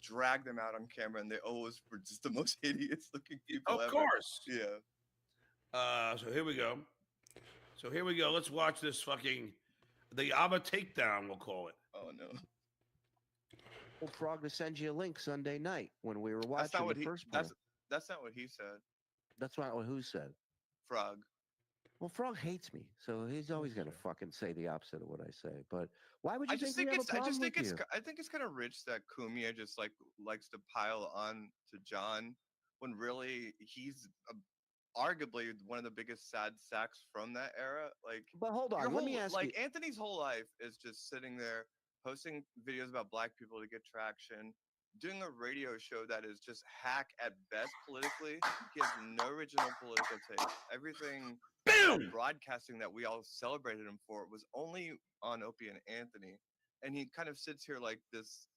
drag them out on camera, and they always were just the most hideous looking people ever. Of course. Yeah. So here we go. Let's watch this the Ava takedown, we'll call it. Oh, no. Well, Frog to send you a link Sunday night when we were watching the first part. That's not what he said. That's not what who said. Frog. Well, Frog hates me, so he's always going to fucking say the opposite of what I say. But why would you think we have a problem with you? I think it's kind of rich that Cumia just likes to pile on to John when really he's arguably one of the biggest sad sacks from that era. But hold on, let me ask you. Anthony's whole life is just sitting there posting videos about black people to get traction, doing a radio show that is just hack at best politically. He has no original political take. Everything broadcasting that we all celebrated him for was only on Opie and Anthony, and he kind of sits here like this,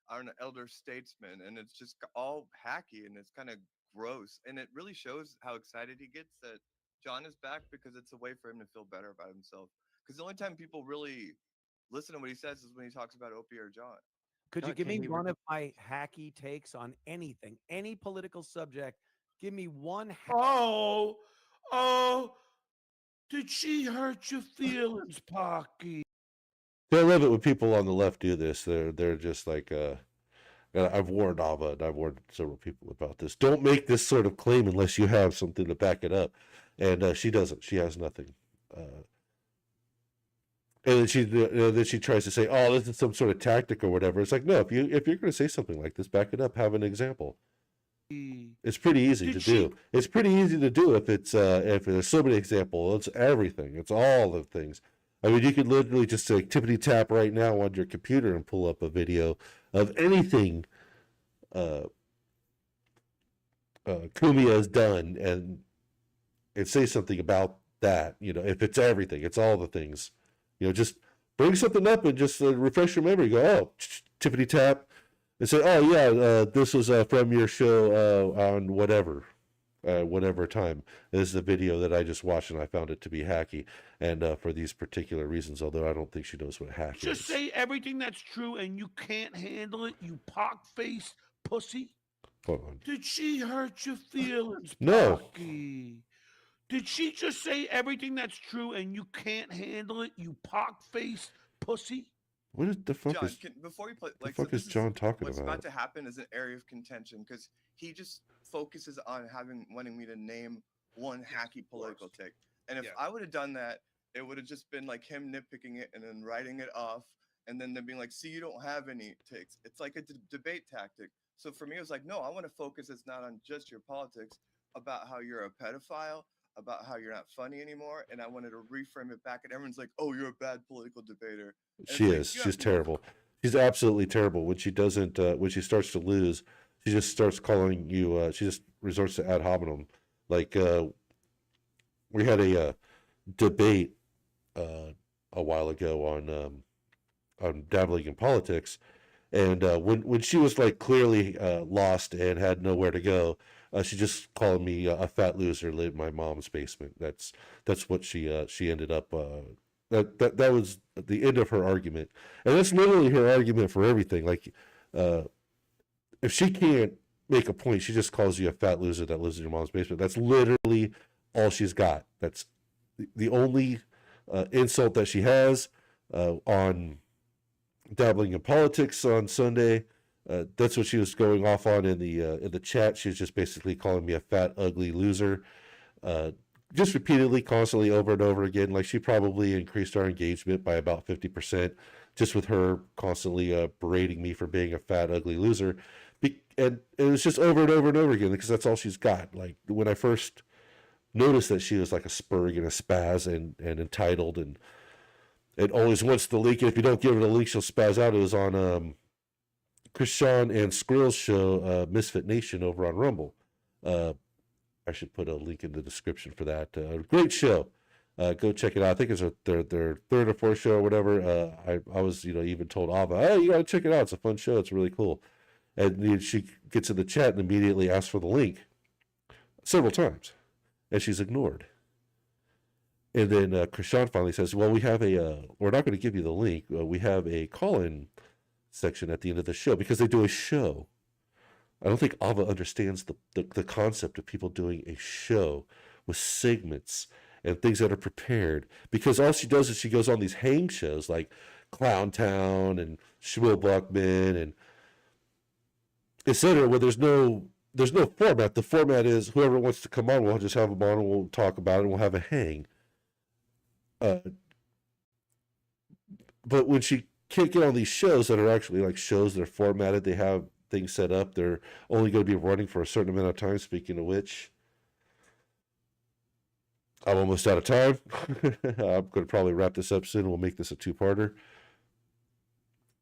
I don't know, elder statesman, and it's just all hacky and it's kind of gross, and it really shows how excited he gets that John is back, because it's a way for him to feel better about himself, because the only time people really listen to what he says is when he talks about Opie or John. Could you give me one of my hacky takes on anything, any political subject? Give me one. Oh, did she hurt your feelings, Pocky? I love it when people on the left do this. They're just like, I've warned Ava and I've warned several people about this. Don't make this sort of claim unless you have something to back it up. And she doesn't. She has nothing. And then she tries to say, "Oh, this is some sort of tactic or whatever." It's like, no, if you're going to say something like this, back it up. Have an example. It's pretty easy to do. It's pretty easy to do if there's so many examples. It's everything. It's all the things. I mean, you could literally just say tippity tap right now on your computer and pull up a video of anything Cumia has done and say something about that. You know, if it's everything, it's all the things. You know, just bring something up and just refresh your memory. Go, oh, tippity tap, and say, oh yeah, this was from your show on whatever time. This is a video that I just watched and I found it to be hacky, and for these particular reasons. Although I don't think she knows what hacky is. Just say everything that's true and you can't handle it, you pock-faced pussy. Hold on. Did she hurt your feelings, No. Pocky? Did she just say everything that's true and you can't handle it, you pock-faced pussy? What is the fuck John, is before we play, the like, fuck so is this John talking what's about? about to happen is an area of contention because he just focuses on wanting me to name one hacky political take. And if I would have done that, it would have just been like him nitpicking it and then writing it off, and then being like, "See, you don't have any takes." It's like a debate tactic. So for me, it was like, no, I want to focus. It's not on just your politics, about how you're a pedophile, about how you're not funny anymore, and I wanted to reframe it back. And everyone's like, "Oh, you're a bad political debater." And She it's like, is. you have She's people- terrible. She's absolutely terrible. When she doesn't, when she starts to lose, she just starts calling you. She just resorts to ad hominem. Like we had a debate a while ago on dabbling in politics, and when she was like clearly lost and had nowhere to go, she just called me a fat loser, lived in my mom's basement. That's what she ended up. That was the end of her argument, and that's literally her argument for everything. Like, if she can't make a point, she just calls you a fat loser that lives in your mom's basement. That's literally all she's got. That's the only insult that she has on dabbling in politics on Sunday. That's what she was going off on in the chat. She was just basically calling me a fat, ugly loser. Just repeatedly, constantly, over and over again. Like, she probably increased our engagement by about 50% just with her constantly berating me for being a fat, ugly loser. And it was just over and over and over again because that's all she's got. Like, when I first noticed that she was like a spurg and a spaz and entitled and always wants the link, and if you don't give her the link, she'll spaz out. It was on Krishan and Skrill's show, Misfit Nation, over on Rumble. I should put a link in the description for that. Great show. Go check it out. I think it's their third or fourth show or whatever. I was even told Ava, "Oh, you got to check it out. It's a fun show. It's really cool." And she gets in the chat and immediately asks for the link several times, and she's ignored. And then Krishan finally says, "Well, we have we're not going to give you the link. We have a call-in section at the end of the show because they do a show." I don't think Ava understands the concept of people doing a show with segments and things that are prepared, because all she does is she goes on these hang shows like Clown Town and Shmuel Buckman and etc., where there's no format. The format is whoever wants to come on, we'll just have them on and we'll talk about it and we'll have a hang. But when she can't get on these shows that are actually like shows that are formatted, they have things set up, they're only going to be running for a certain amount of time. Speaking of which, I'm almost out of time. I'm going to probably wrap this up soon. We'll make this a two-parter.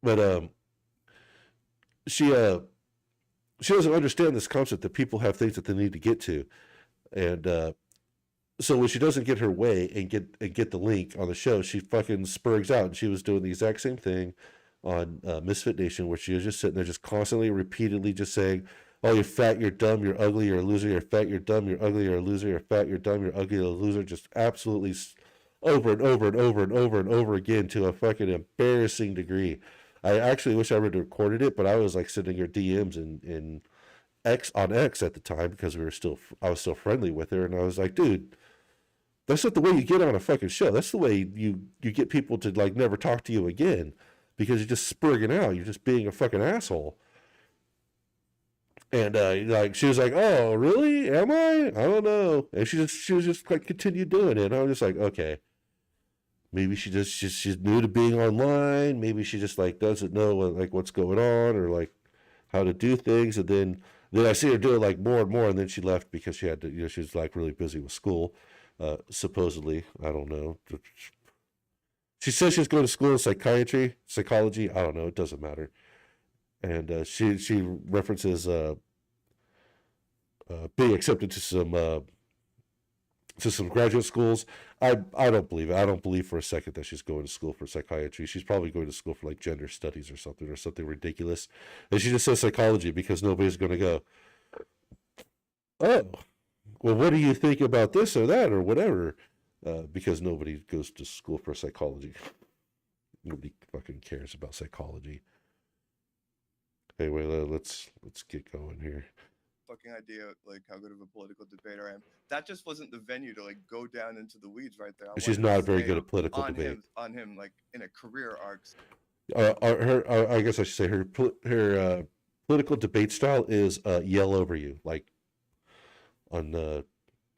But she doesn't understand this concept that people have things that they need to get to, and so when she doesn't get her way and get the link on the show, she fucking spurgs out. And she was doing the exact same thing on Misfit Nation, where she was just sitting there, just constantly, repeatedly, just saying, "Oh, you're fat, you're dumb, you're ugly, you're a loser, you're fat, you're dumb, you're ugly, you're a loser, you're fat, you're dumb, you're ugly, you're a loser," just absolutely over and over and over and over and over again to a fucking embarrassing degree. I actually wish I would have recorded it, but I was like sending her DMs in X on X at the time because I was still friendly with her, and I was like, "Dude, that's not the way you get on a fucking show. That's the way you get people to like never talk to you again, because you're just spurging out. You're just being a fucking asshole." And like she was like, "Oh, really? Am I? I don't know." And she was just like continued doing it. And I was just like, okay. maybe she's new to being online. Maybe she just like doesn't know like what's going on or like how to do things. And then I see her do it like more and more. And then she left because she had to, she was like really busy with school. Supposedly, I don't know. She says she's going to school in psychology. I don't know. It doesn't matter. And she references being accepted to some graduate schools. I don't believe it. I don't believe for a second that she's going to school for psychiatry. She's probably going to school for like gender studies or something ridiculous. And she just says psychology because nobody's going to go, oh, well, what do you think about this or that or whatever? Because nobody goes to school for psychology. Nobody fucking cares about psychology. Anyway, let's get going here. Fucking idea, like how good of a political debater I am. That just wasn't the venue to like go down into the weeds right there. She's not very good at political debate. On him, like in a career arc. I guess I should say her political debate style is yell over you, like on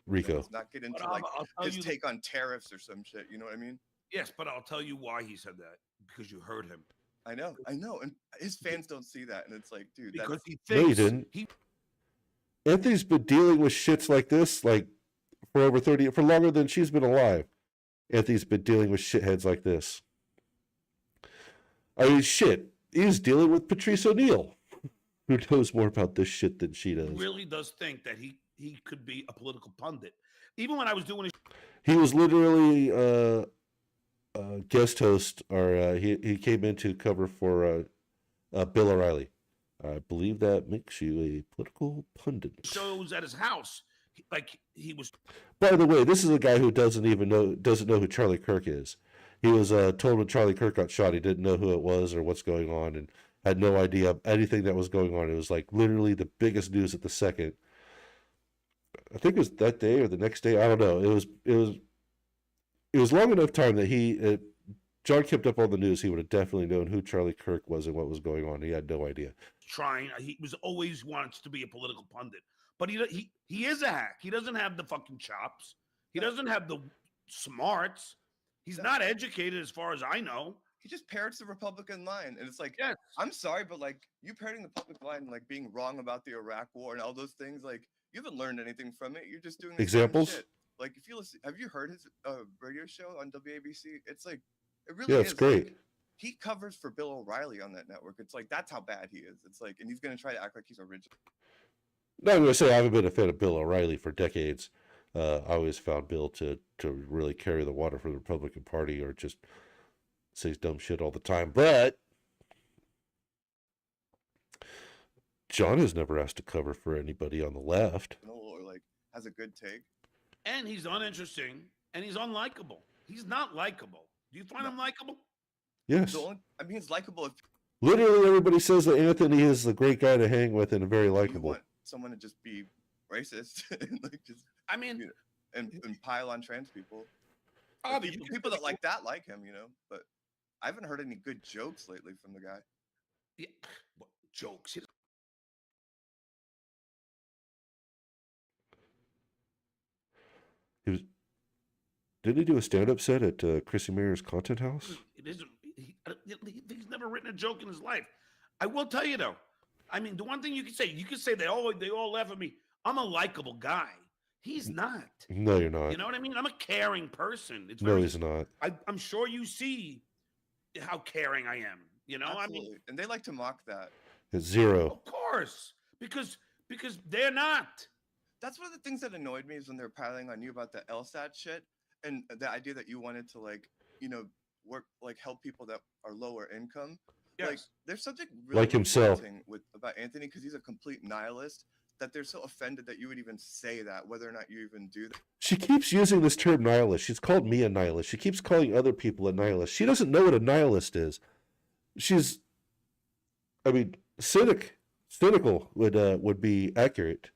Rico. Let's not get into like his take on tariffs or some shit. You know what I mean? Yes, but I'll tell you why he said that, because you heard him. I know, and his fans don't see that, and it's like, dude, because that's... he thinks no, you didn't. Anthony's been dealing with shits like this, like for longer than she's been alive. Anthony's been dealing with shitheads like this. I mean, shit. He's dealing with Patrice O'Neill, who knows more about this shit than she does. He really does think that he could be a political pundit. Even when I was doing he was literally guest host, or he came in to cover for Bill O'Reilly. I believe that makes you a political pundit. Shows at his house, he was. By the way, this is a guy who doesn't know who Charlie Kirk is. He was told when Charlie Kirk got shot, he didn't know who it was or what's going on, and had no idea anything that was going on. It was like literally the biggest news at the second. I think it was that day or the next day. I don't know. It was long enough time that John kept up on the news. He would have definitely known who Charlie Kirk was and what was going on. He had no idea. He was always wants to be a political pundit, but he is a hack. He doesn't have the fucking chops. He doesn't have the smarts. He's not educated as far as I know. He just parrots the Republican line, and it's like, yes. I'm sorry, but like you parroting the public line, like being wrong about the Iraq War and all those things, like you haven't learned anything from it. You're just doing the examples. Same shit. Like if you listen, have you heard his radio show on WABC? It's like it really it's great. Like, he covers for Bill O'Reilly on that network. It's like that's how bad he is. It's like, and he's gonna try to act like he's original. No, I'm gonna say I haven't been a fan of Bill O'Reilly for decades. I always found Bill to really carry the water for the Republican Party, or just says dumb shit all the time. But John has never asked to cover for anybody on the left. Or like has a good take. And he's uninteresting, and he's unlikable. He's not likable. Do you find him likable? Yes. I mean, he's likable if literally everybody says that Anthony is the great guy to hang with and very likable. You want someone to just be racist and like just. I mean, you know, and pile on trans people. Oh, people that like that like him, you know. But I haven't heard any good jokes lately from the guy. Yeah, what jokes? Didn't he do a stand-up set at Chrissy Mayer's Content House? It isn't. He's never written a joke in his life. I will tell you though. I mean, the one thing you can say they all laugh at me. I'm a likable guy. He's not. No, you're not. You know what I mean? I'm a caring person. He's not. I'm sure you see how caring I am. You know, Absolutely. I mean, and they like to mock that. It's zero. Of course, because they're not. That's one of the things that annoyed me is when they're piling on you about the LSAT shit and the idea that you wanted to like, you know, work like help people that are lower income. Yes. Like there's something really like himself about Anthony because he's a complete nihilist. That they're so offended that you would even say that, whether or not you even do that. She keeps using this term nihilist. She's called me a nihilist. She keeps calling other people a nihilist. She doesn't know what a nihilist is. Cynical would be accurate.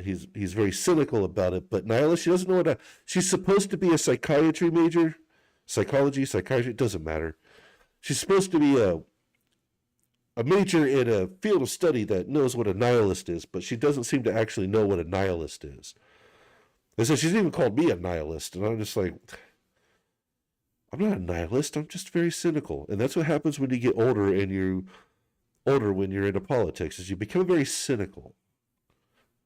He's very cynical about it, but nihilist, she doesn't know she's supposed to be a psychiatry major, psychology, it doesn't matter. She's supposed to be a major in a field of study that knows what a nihilist is, but she doesn't seem to actually know what a nihilist is. And so she's even called me a nihilist, and I'm just like, I'm not a nihilist. I'm just very cynical. And that's what happens when you get older and when you're into politics is you become very cynical.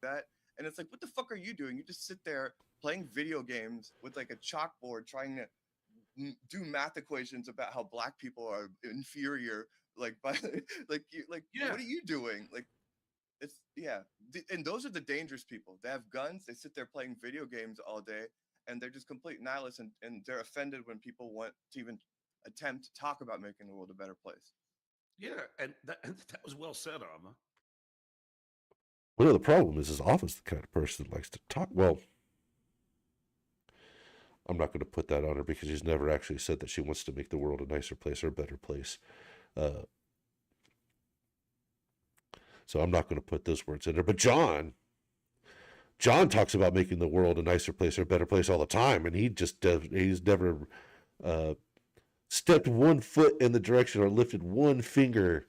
That and it's like, what the fuck are you doing? You just sit there playing video games with like a chalkboard trying to do math equations about how black people are inferior, like by like you what are you doing? Like it's and those are the dangerous people. They have guns, they sit there playing video games all day, and they're just complete nihilists, and they're offended when people want to even attempt to talk about making the world a better place. Yeah, and that was well said, Arma. Well, the problem is Alva's the kind of person that likes to talk. Well, I'm not going to put that on her because she's never actually said that she wants to make the world a nicer place or a better place. So I'm not going to put those words in there. But John talks about making the world a nicer place or a better place all the time, and he's never stepped one foot in the direction or lifted one finger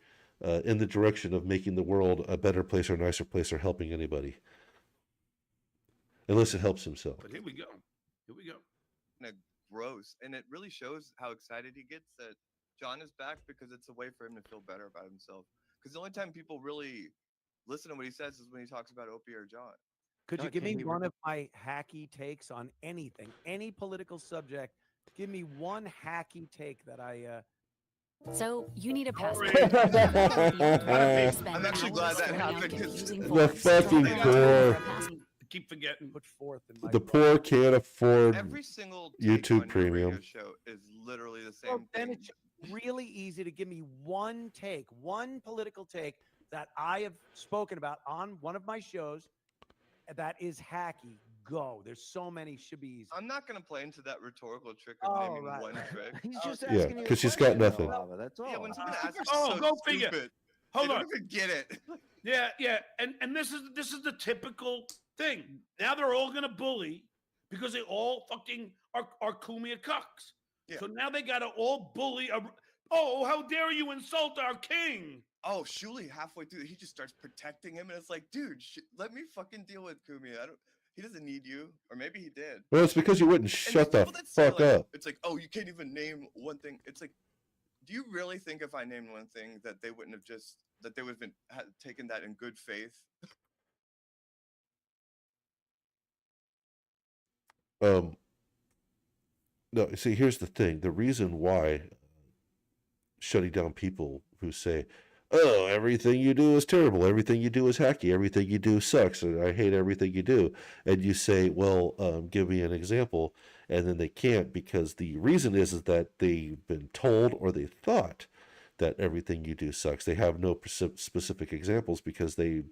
in the direction of making the world a better place or a nicer place or helping anybody, unless it helps himself. But here we go. Gross, and it really shows how excited he gets that John is back, because it's a way for him to feel better about himself. Because the only time people really listen to what he says is when he talks about Opie or John. Could you give me one of my hacky takes on anything, any political subject? Give me one hacky take that I. So you need a passport. I'm actually glad that happened. The fucking poor. Keep forgetting. Put forth in my The poor can't afford Every single YouTube Premium. show is literally the same Well, then thing. it's really easy to give me one take, one political take that I have spoken about on one of my shows that is hacky. Go. There's so many. Should be easy. I'm not going to play into that rhetorical trick of naming one trick. He's just Yeah, asking you a 'cause she's got question, nothing. Alva, that's all. Yeah, when someone asks, Oh, so go figure. stupid. Hold They on. don't even get it. Yeah, and this is the typical thing. Now they're all gonna bully because they all fucking are Cumia cucks. Yeah. So now they gotta all bully. Oh, how dare you insult our king? Oh, Shuli halfway through, he just starts protecting him, and it's like, dude, let me fucking deal with Cumia. He doesn't need you, or maybe he did. Well, it's because you wouldn't And shut the there's people that say, fuck like, up. It's like, oh, you can't even name one thing. It's like, do you really think if I named one thing that they wouldn't have that they would have taken that in good faith? No, see, here's the thing. The reason why shutting down people who say, oh, everything you do is terrible, everything you do is hacky, everything you do sucks, and I hate everything you do. And you say, well, give me an example. And then they can't, because the reason is that they've been told or they thought that everything you do sucks. They have no specific examples because they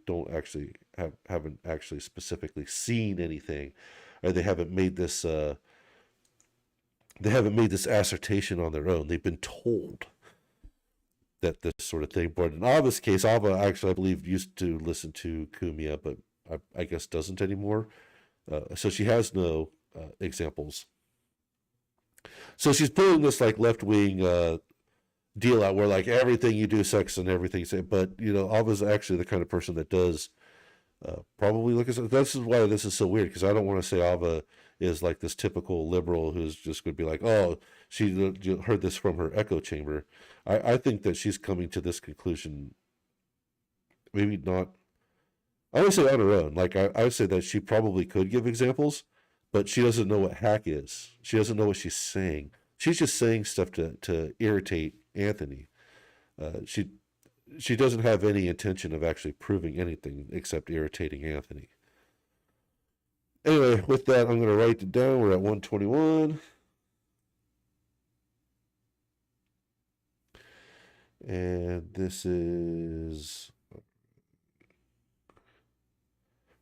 haven't actually specifically seen anything, or they haven't made this assertion on their own. They've been told that this sort of thing. But in Ava's case, Ava actually, I believe, used to listen to Cumia, but I guess doesn't anymore. So she has no examples. So she's pulling this like left-wing deal out where like everything you do sucks and everything. But Ava's actually the kind of person that does probably look at. This is why this is so weird, because I don't want to say Ava is like this typical liberal who's just going to be like, oh, she heard this from her echo chamber. I think that she's coming to this conclusion, maybe not, I would say on her own. Like, I would say that she probably could give examples, but she doesn't know what hack is. She doesn't know what she's saying. She's just saying stuff to irritate Anthony. She doesn't have any intention of actually proving anything except irritating Anthony. Anyway, with that, I'm going to write it down. We're at 121. And this is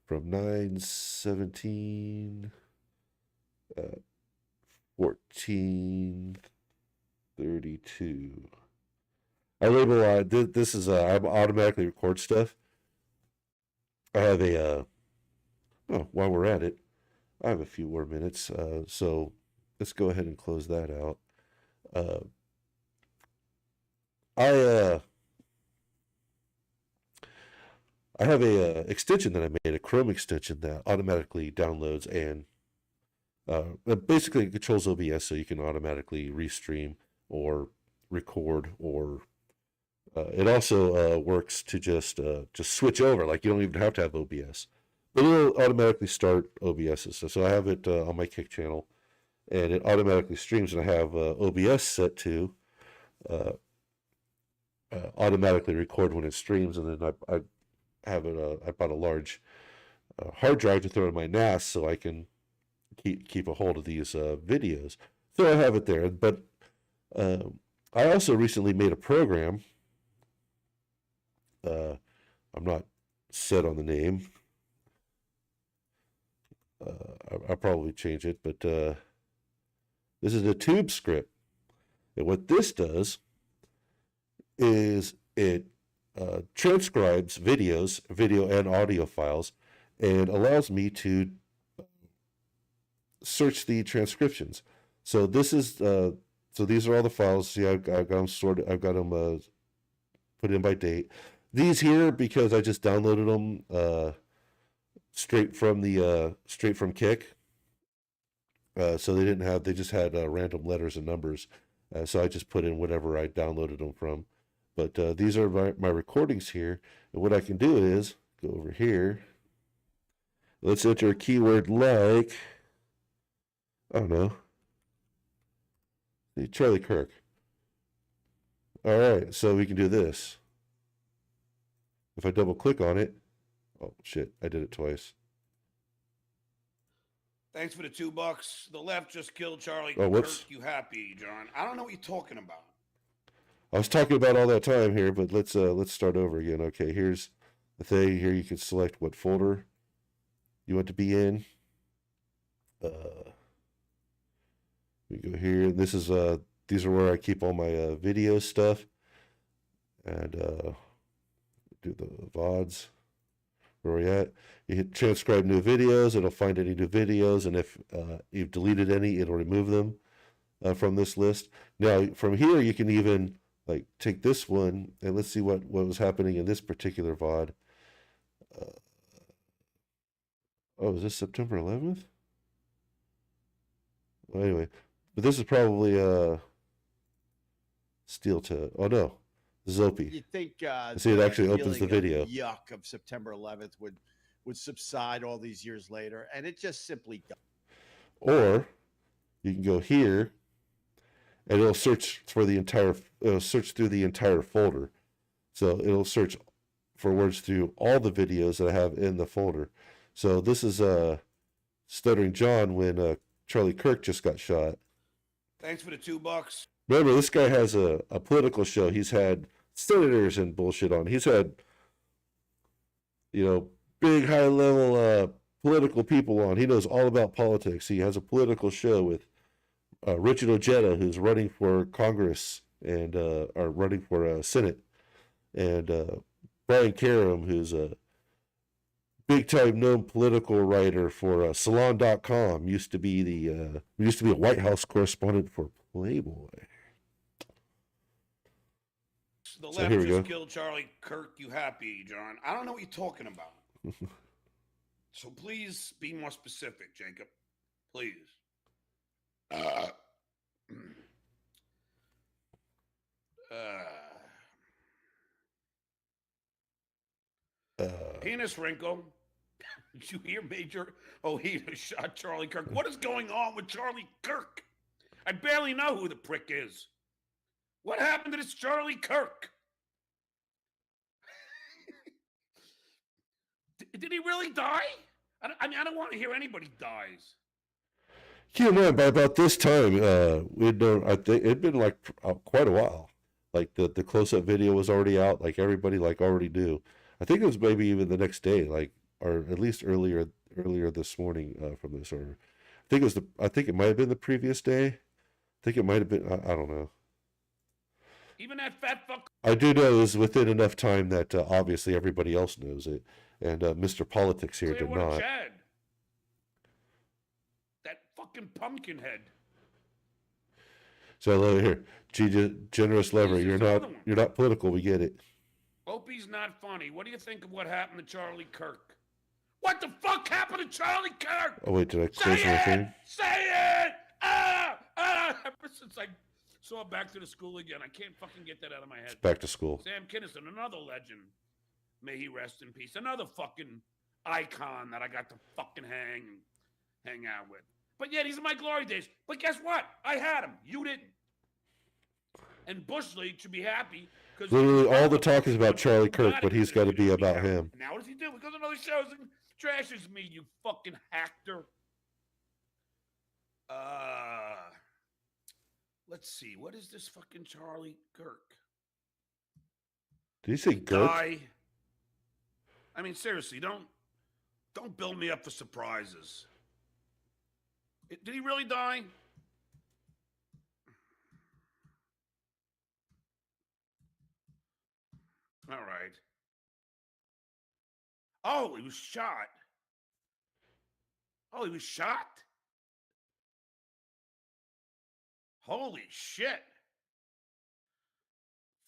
from 9/17, 14:32. I label this is I automatically record stuff. I have while we're at it, I have a few more minutes, so let's go ahead and close that out. I have a extension that I made, a Chrome extension that automatically downloads and Basically, it controls OBS so you can automatically restream or record, or it also works to just switch over. Like you don't even have to have OBS, but it'll automatically start OBS. So I have it on my Kick channel, and it automatically streams, and I have OBS set to automatically record when it streams, and then I have it. I bought a large hard drive to throw in my NAS so I can keep a hold of these videos. So I have it there. But I also recently made a program. I'm not set on the name. I'll probably change it, but this is a tube script. And what this does is it transcribes video and audio files, and allows me to search the transcriptions. So this is so these are all the files. See, I've got them sorted. I've got them put in by date. These here, because I just downloaded them straight from Kick. So they just had random letters and numbers. So I just put in whatever I downloaded them from. But these are my recordings here. And what I can do is go over here. Let's enter a keyword like, I don't know, Charlie Kirk. All right, so we can do this. If I double click on it, oh shit, I did it twice. Thanks for the $2. The left just killed Charlie Oh, whoops. Kirk. You happy, John? I don't know what you're talking about. I was talking about all that time here, but let's start over again. Okay, here's the thing. Here you can select what folder you want to be in. We go here. This is these are where I keep all my video stuff, and do the VODs. Where we at? You hit transcribe new videos. It'll find any new videos, and if you've deleted any, it'll remove them from this list. Now, from here, you can even like take this one, and let's see what was happening in this particular VOD. Oh, is this September 11th? Well, anyway, but this is probably Steel to. Oh no, this is Opie. You think see, it actually opens the video. Yuck of September 11th would subside all these years later, and it just simply does. Or you can go here, and it'll search for the entire. It'll search through the entire folder, so it'll search for words through all the videos that I have in the folder. So this is Stuttering John when Charlie Kirk just got shot. Thanks for the $2. Remember, this guy has a political show. He's had senators and bullshit on. He's had, big high-level political people on. He knows all about politics. He has a political show with Richard Ojeda, who's running for Congress and are running for Senate, and Brian Karam, who's a big-time known political writer for Salon.com. Used to be a White House correspondent for Playboy. The left just killed Charlie Kirk. You happy, John? I don't know what you're talking about. So please be more specific, Jacob. Please. Penis wrinkle. Did you hear Major Ojeda shot Charlie Kirk? What is going on with Charlie Kirk? I barely know who the prick is. What happened to this Charlie Kirk? Did he really die? I don't want to hear anybody dies. Keep in mind, by about this time, we'd known. I think it'd been like quite a while. Like the close-up video was already out. Like everybody already knew. I think it was maybe even the next day, or at least earlier this morning from this. Or I think it might have been the previous day. I think it might have been. I don't know. Even that fat fuck. I do know it was within enough time that obviously everybody else knows it, and Mr. Politics here did not. Chad. That fucking pumpkin head. So here, generous lever. You're not political. We get it. Opie's not funny. What do you think of what happened to Charlie Kirk? What the fuck happened to Charlie Kirk? Oh wait, did I close Say my it! thing? Say it! Ever since I saw Back to the School again, I can't fucking get that out of my head. It's Back to School. Sam Kinison, another legend. May he rest in peace. Another fucking icon that I got to fucking hang out with. But yeah, these are my glory days. But guess what? I had him. You didn't. And Bush League should be happy. Literally all the talk is about Charlie Kirk, but he's got to be about him. Now what does he do? He goes on other shows and trashes me, you fucking actor. Let's see. What is this fucking Charlie Kirk? Did he say Kirk? Die. I mean, seriously, don't build me up for surprises. Did he really die? All right. Oh, he was shot. Oh, he was shot? Holy shit.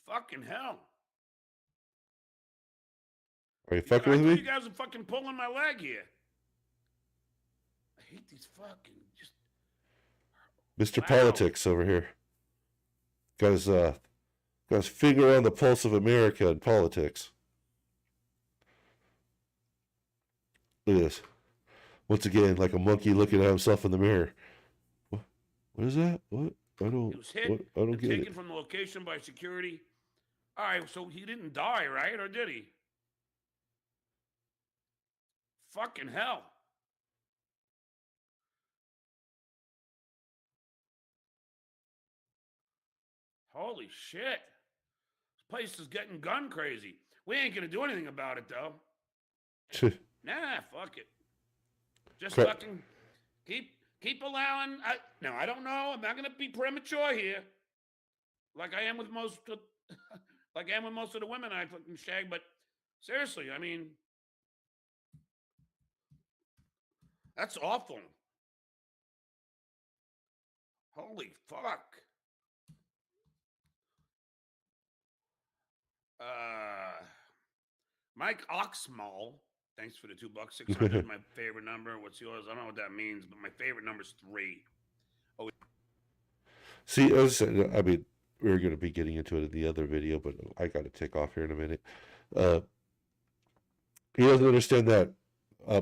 Fucking hell. Are you fucking with I thought me? you guys are fucking pulling my leg here. I hate these fucking just... Mr. Wow. Politics over here. Got his finger on the pulse of America in politics. Look at this. Once again, like a monkey looking at himself in the mirror. What is that? What? I don't. He was hit. What? I don't and get taken it. from the location by security. All right, so he didn't die, right? Or did he? Fucking hell. Holy shit. This place is getting gun crazy. We ain't gonna do anything about it, though. Nah, fuck it. Just Crap. fucking keep allowing. No, I don't know. I'm not gonna be premature here, like I am with most, like I am with most of the women I fucking shag. But seriously, I mean, that's awful. Holy fuck. Mike Oxmall, thanks for the $2, 600. My favorite number. What's yours? I don't know what that means, but my favorite number is 3. Oh, See, as I said, I mean, we were going to be getting into it in the other video, but I got to take off here in a minute. He doesn't understand that.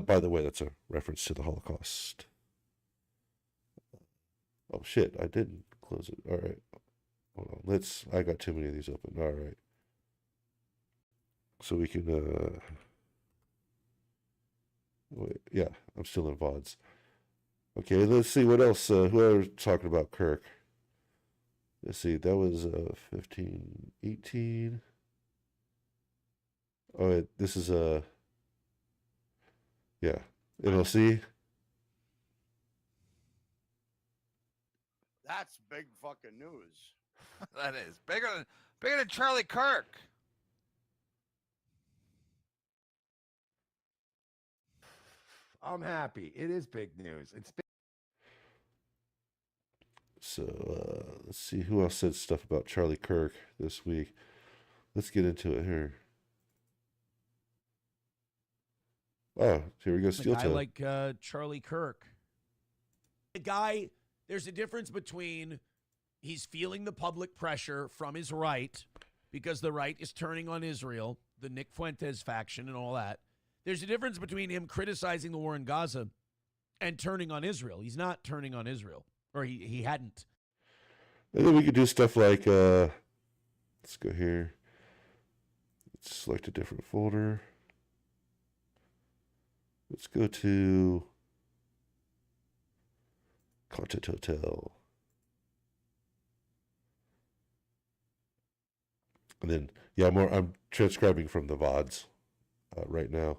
By the way, that's a reference to the Holocaust. Oh shit, I didn't close it. All right, hold on. I got too many of these open. All right, so we can. Wait, yeah, I'm still in VODs. Okay, let's see what else. Who are talking about Kirk? Let's see, that was 15, 18. Oh, wait, this is yeah, NLC. That's big fucking news. That is bigger than Charlie Kirk. I'm happy. It is big news. It's big. So let's see who else said stuff about Charlie Kirk this week. Let's get into it here. Oh, here we go. Steel I Toe. like Charlie Kirk. The guy, there's a difference between he's feeling the public pressure from his right because the right is turning on Israel, the Nick Fuentes faction and all that. There's a difference between him criticizing the war in Gaza and turning on Israel. He's not turning on Israel, or he hadn't. And then we could do stuff like, let's go here. Let's select a different folder. Let's go to Content Hotel. And then, yeah, I'm transcribing from the VODs right now.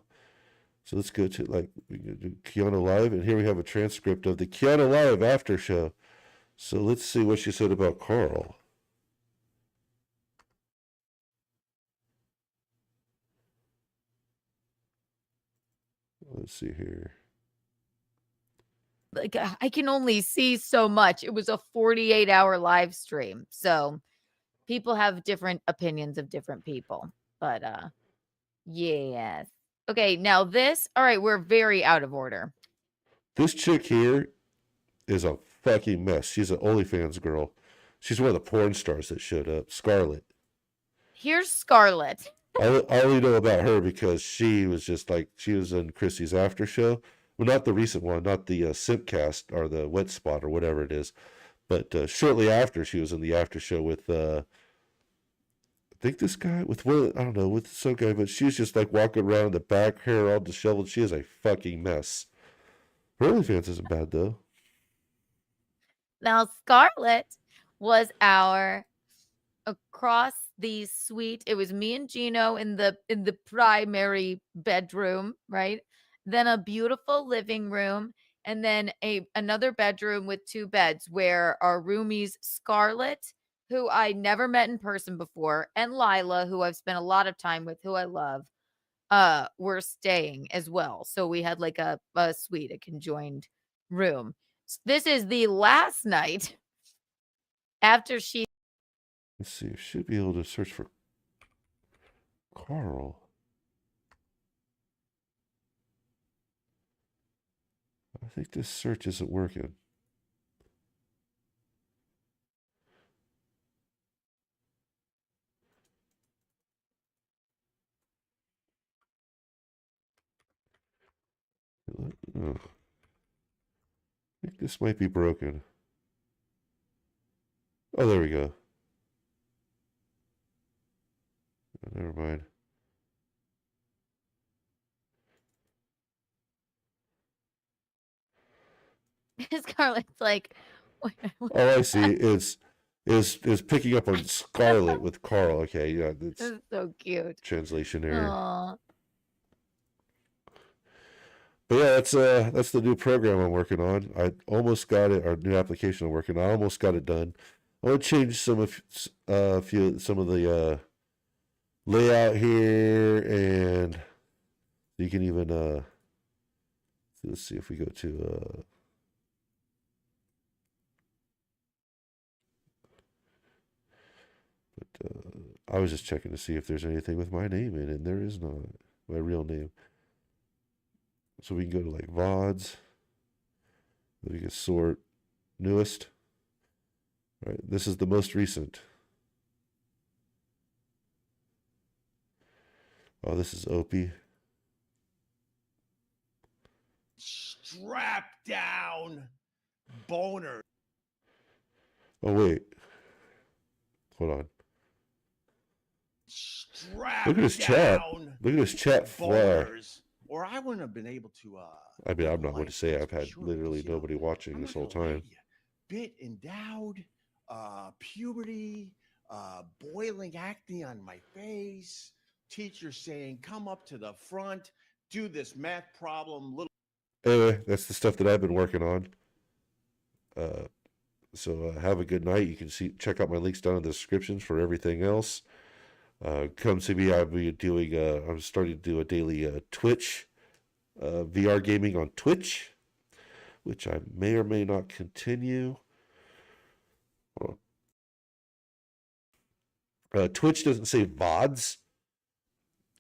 So let's go to, like, we can do Kiana Live, and here we have a transcript of the Kiana Live after show. So let's see what she said about Carl. Let's see here. Like, I can only see so much. It was a 48-hour live stream. So people have different opinions of different people. But yes. Okay, now this. All right, we're very out of order. This chick here is a fucking mess. She's an OnlyFans girl. She's one of the porn stars that showed up. Scarlett. Here's Scarlett. I only know about her because she was just like, she was in Chrissy's after show. Well, not the recent one, not the Simpcast or the Wet Spot or whatever it is. But shortly after, she was in the after show with, I think this guy, with one, I don't know, with some guy, but she's just like walking around in the back, hair all disheveled. She is a fucking mess. Her OnlyFans isn't bad though. Now Scarlett was our across the suite. It was me and Gino in the primary bedroom, right? Then a beautiful living room, and then another bedroom with 2 beds where our roomies Scarlett, who I never met in person before, and Lila, who I've spent a lot of time with, who I love, were staying as well. So we had like a suite, a conjoined room. This is the last night after she. Let's see. I should be able to search for Carl. I think this search isn't working. Oh. I think this might be broken. Oh, there we go. Oh, never mind. Scarlett's like, Oh, I see. Is picking up on Scarlet with Carl. Okay, yeah, that's this is so cute. translation error. Aw. But yeah, that's the new program I'm working on. I almost got it, our new application I'm working on. I almost got it done. I want to change some of the layout here, and you can even let's see if we go to I was just checking to see if there's anything with my name in it, and there is not, my real name. So we can go to like VODs. We can sort newest. All right, this is the most recent. Oh, this is Opie. Strap down, boner. Oh wait, hold on. Strap Look at his chat. down, Look at his chat fly. boners. Or I wouldn't have been able to. I mean, I'm not going to say I've had sure, literally because, you know, nobody watching I'm this not whole gonna lie time. to you. Bit endowed, puberty, boiling acne on my face. Teacher saying, "Come up to the front, do this math problem." Little. Anyway, that's the stuff that I've been working on. So have a good night. You can check out my links down in the descriptions for everything else. Come see me. I'll be doing. I'm starting to do a daily Twitch, VR gaming on Twitch, which I may or may not continue. Twitch doesn't say VODs,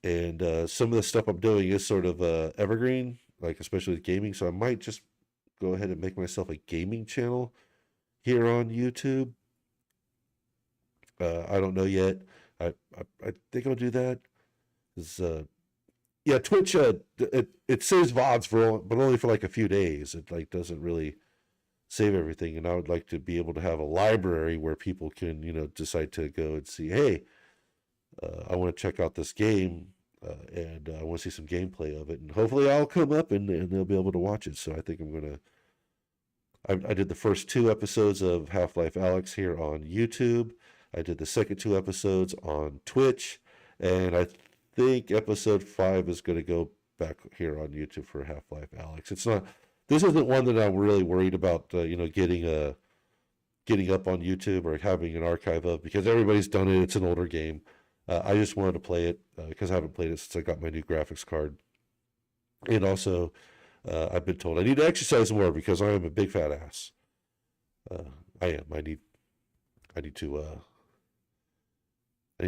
and some of the stuff I'm doing is sort of evergreen, like especially with gaming. So I might just go ahead and make myself a gaming channel here on YouTube. I don't know yet. I think I'll do that. Yeah, Twitch it saves VODs but only for like a few days. It like doesn't really save everything, and I would like to be able to have a library where people can decide to go and see, hey, I want to check out this game, and I want to see some gameplay of it, and hopefully I'll come up and they'll be able to watch it. So I think I did the first 2 episodes of Half-Life Alyx here on YouTube. I did the second 2 episodes on Twitch, and I think episode 5 is going to go back here on YouTube for Half-Life Alyx. This isn't one that I'm really worried about, getting up on YouTube or having an archive of, because everybody's done it. It's an older game. I just wanted to play it because I haven't played it since I got my new graphics card. And also, I've been told I need to exercise more because I am a big fat ass. I am. I need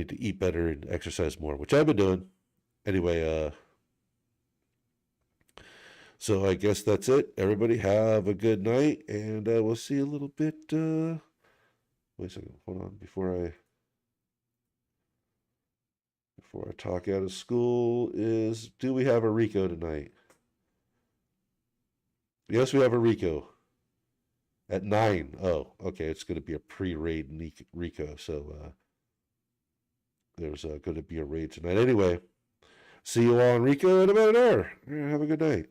to eat better and exercise more, which I've been doing. Anyway, So I guess that's it. Everybody have a good night, and we'll see you a little bit. Wait a second. Hold on. Before I talk out of school, do we have a Rico tonight? Yes, we have a Rico. At 9. Oh, okay. It's going to be a pre-raid Rico. So there's going to be a raid tonight. Anyway, see you all on Rico in about an hour. Have a good night.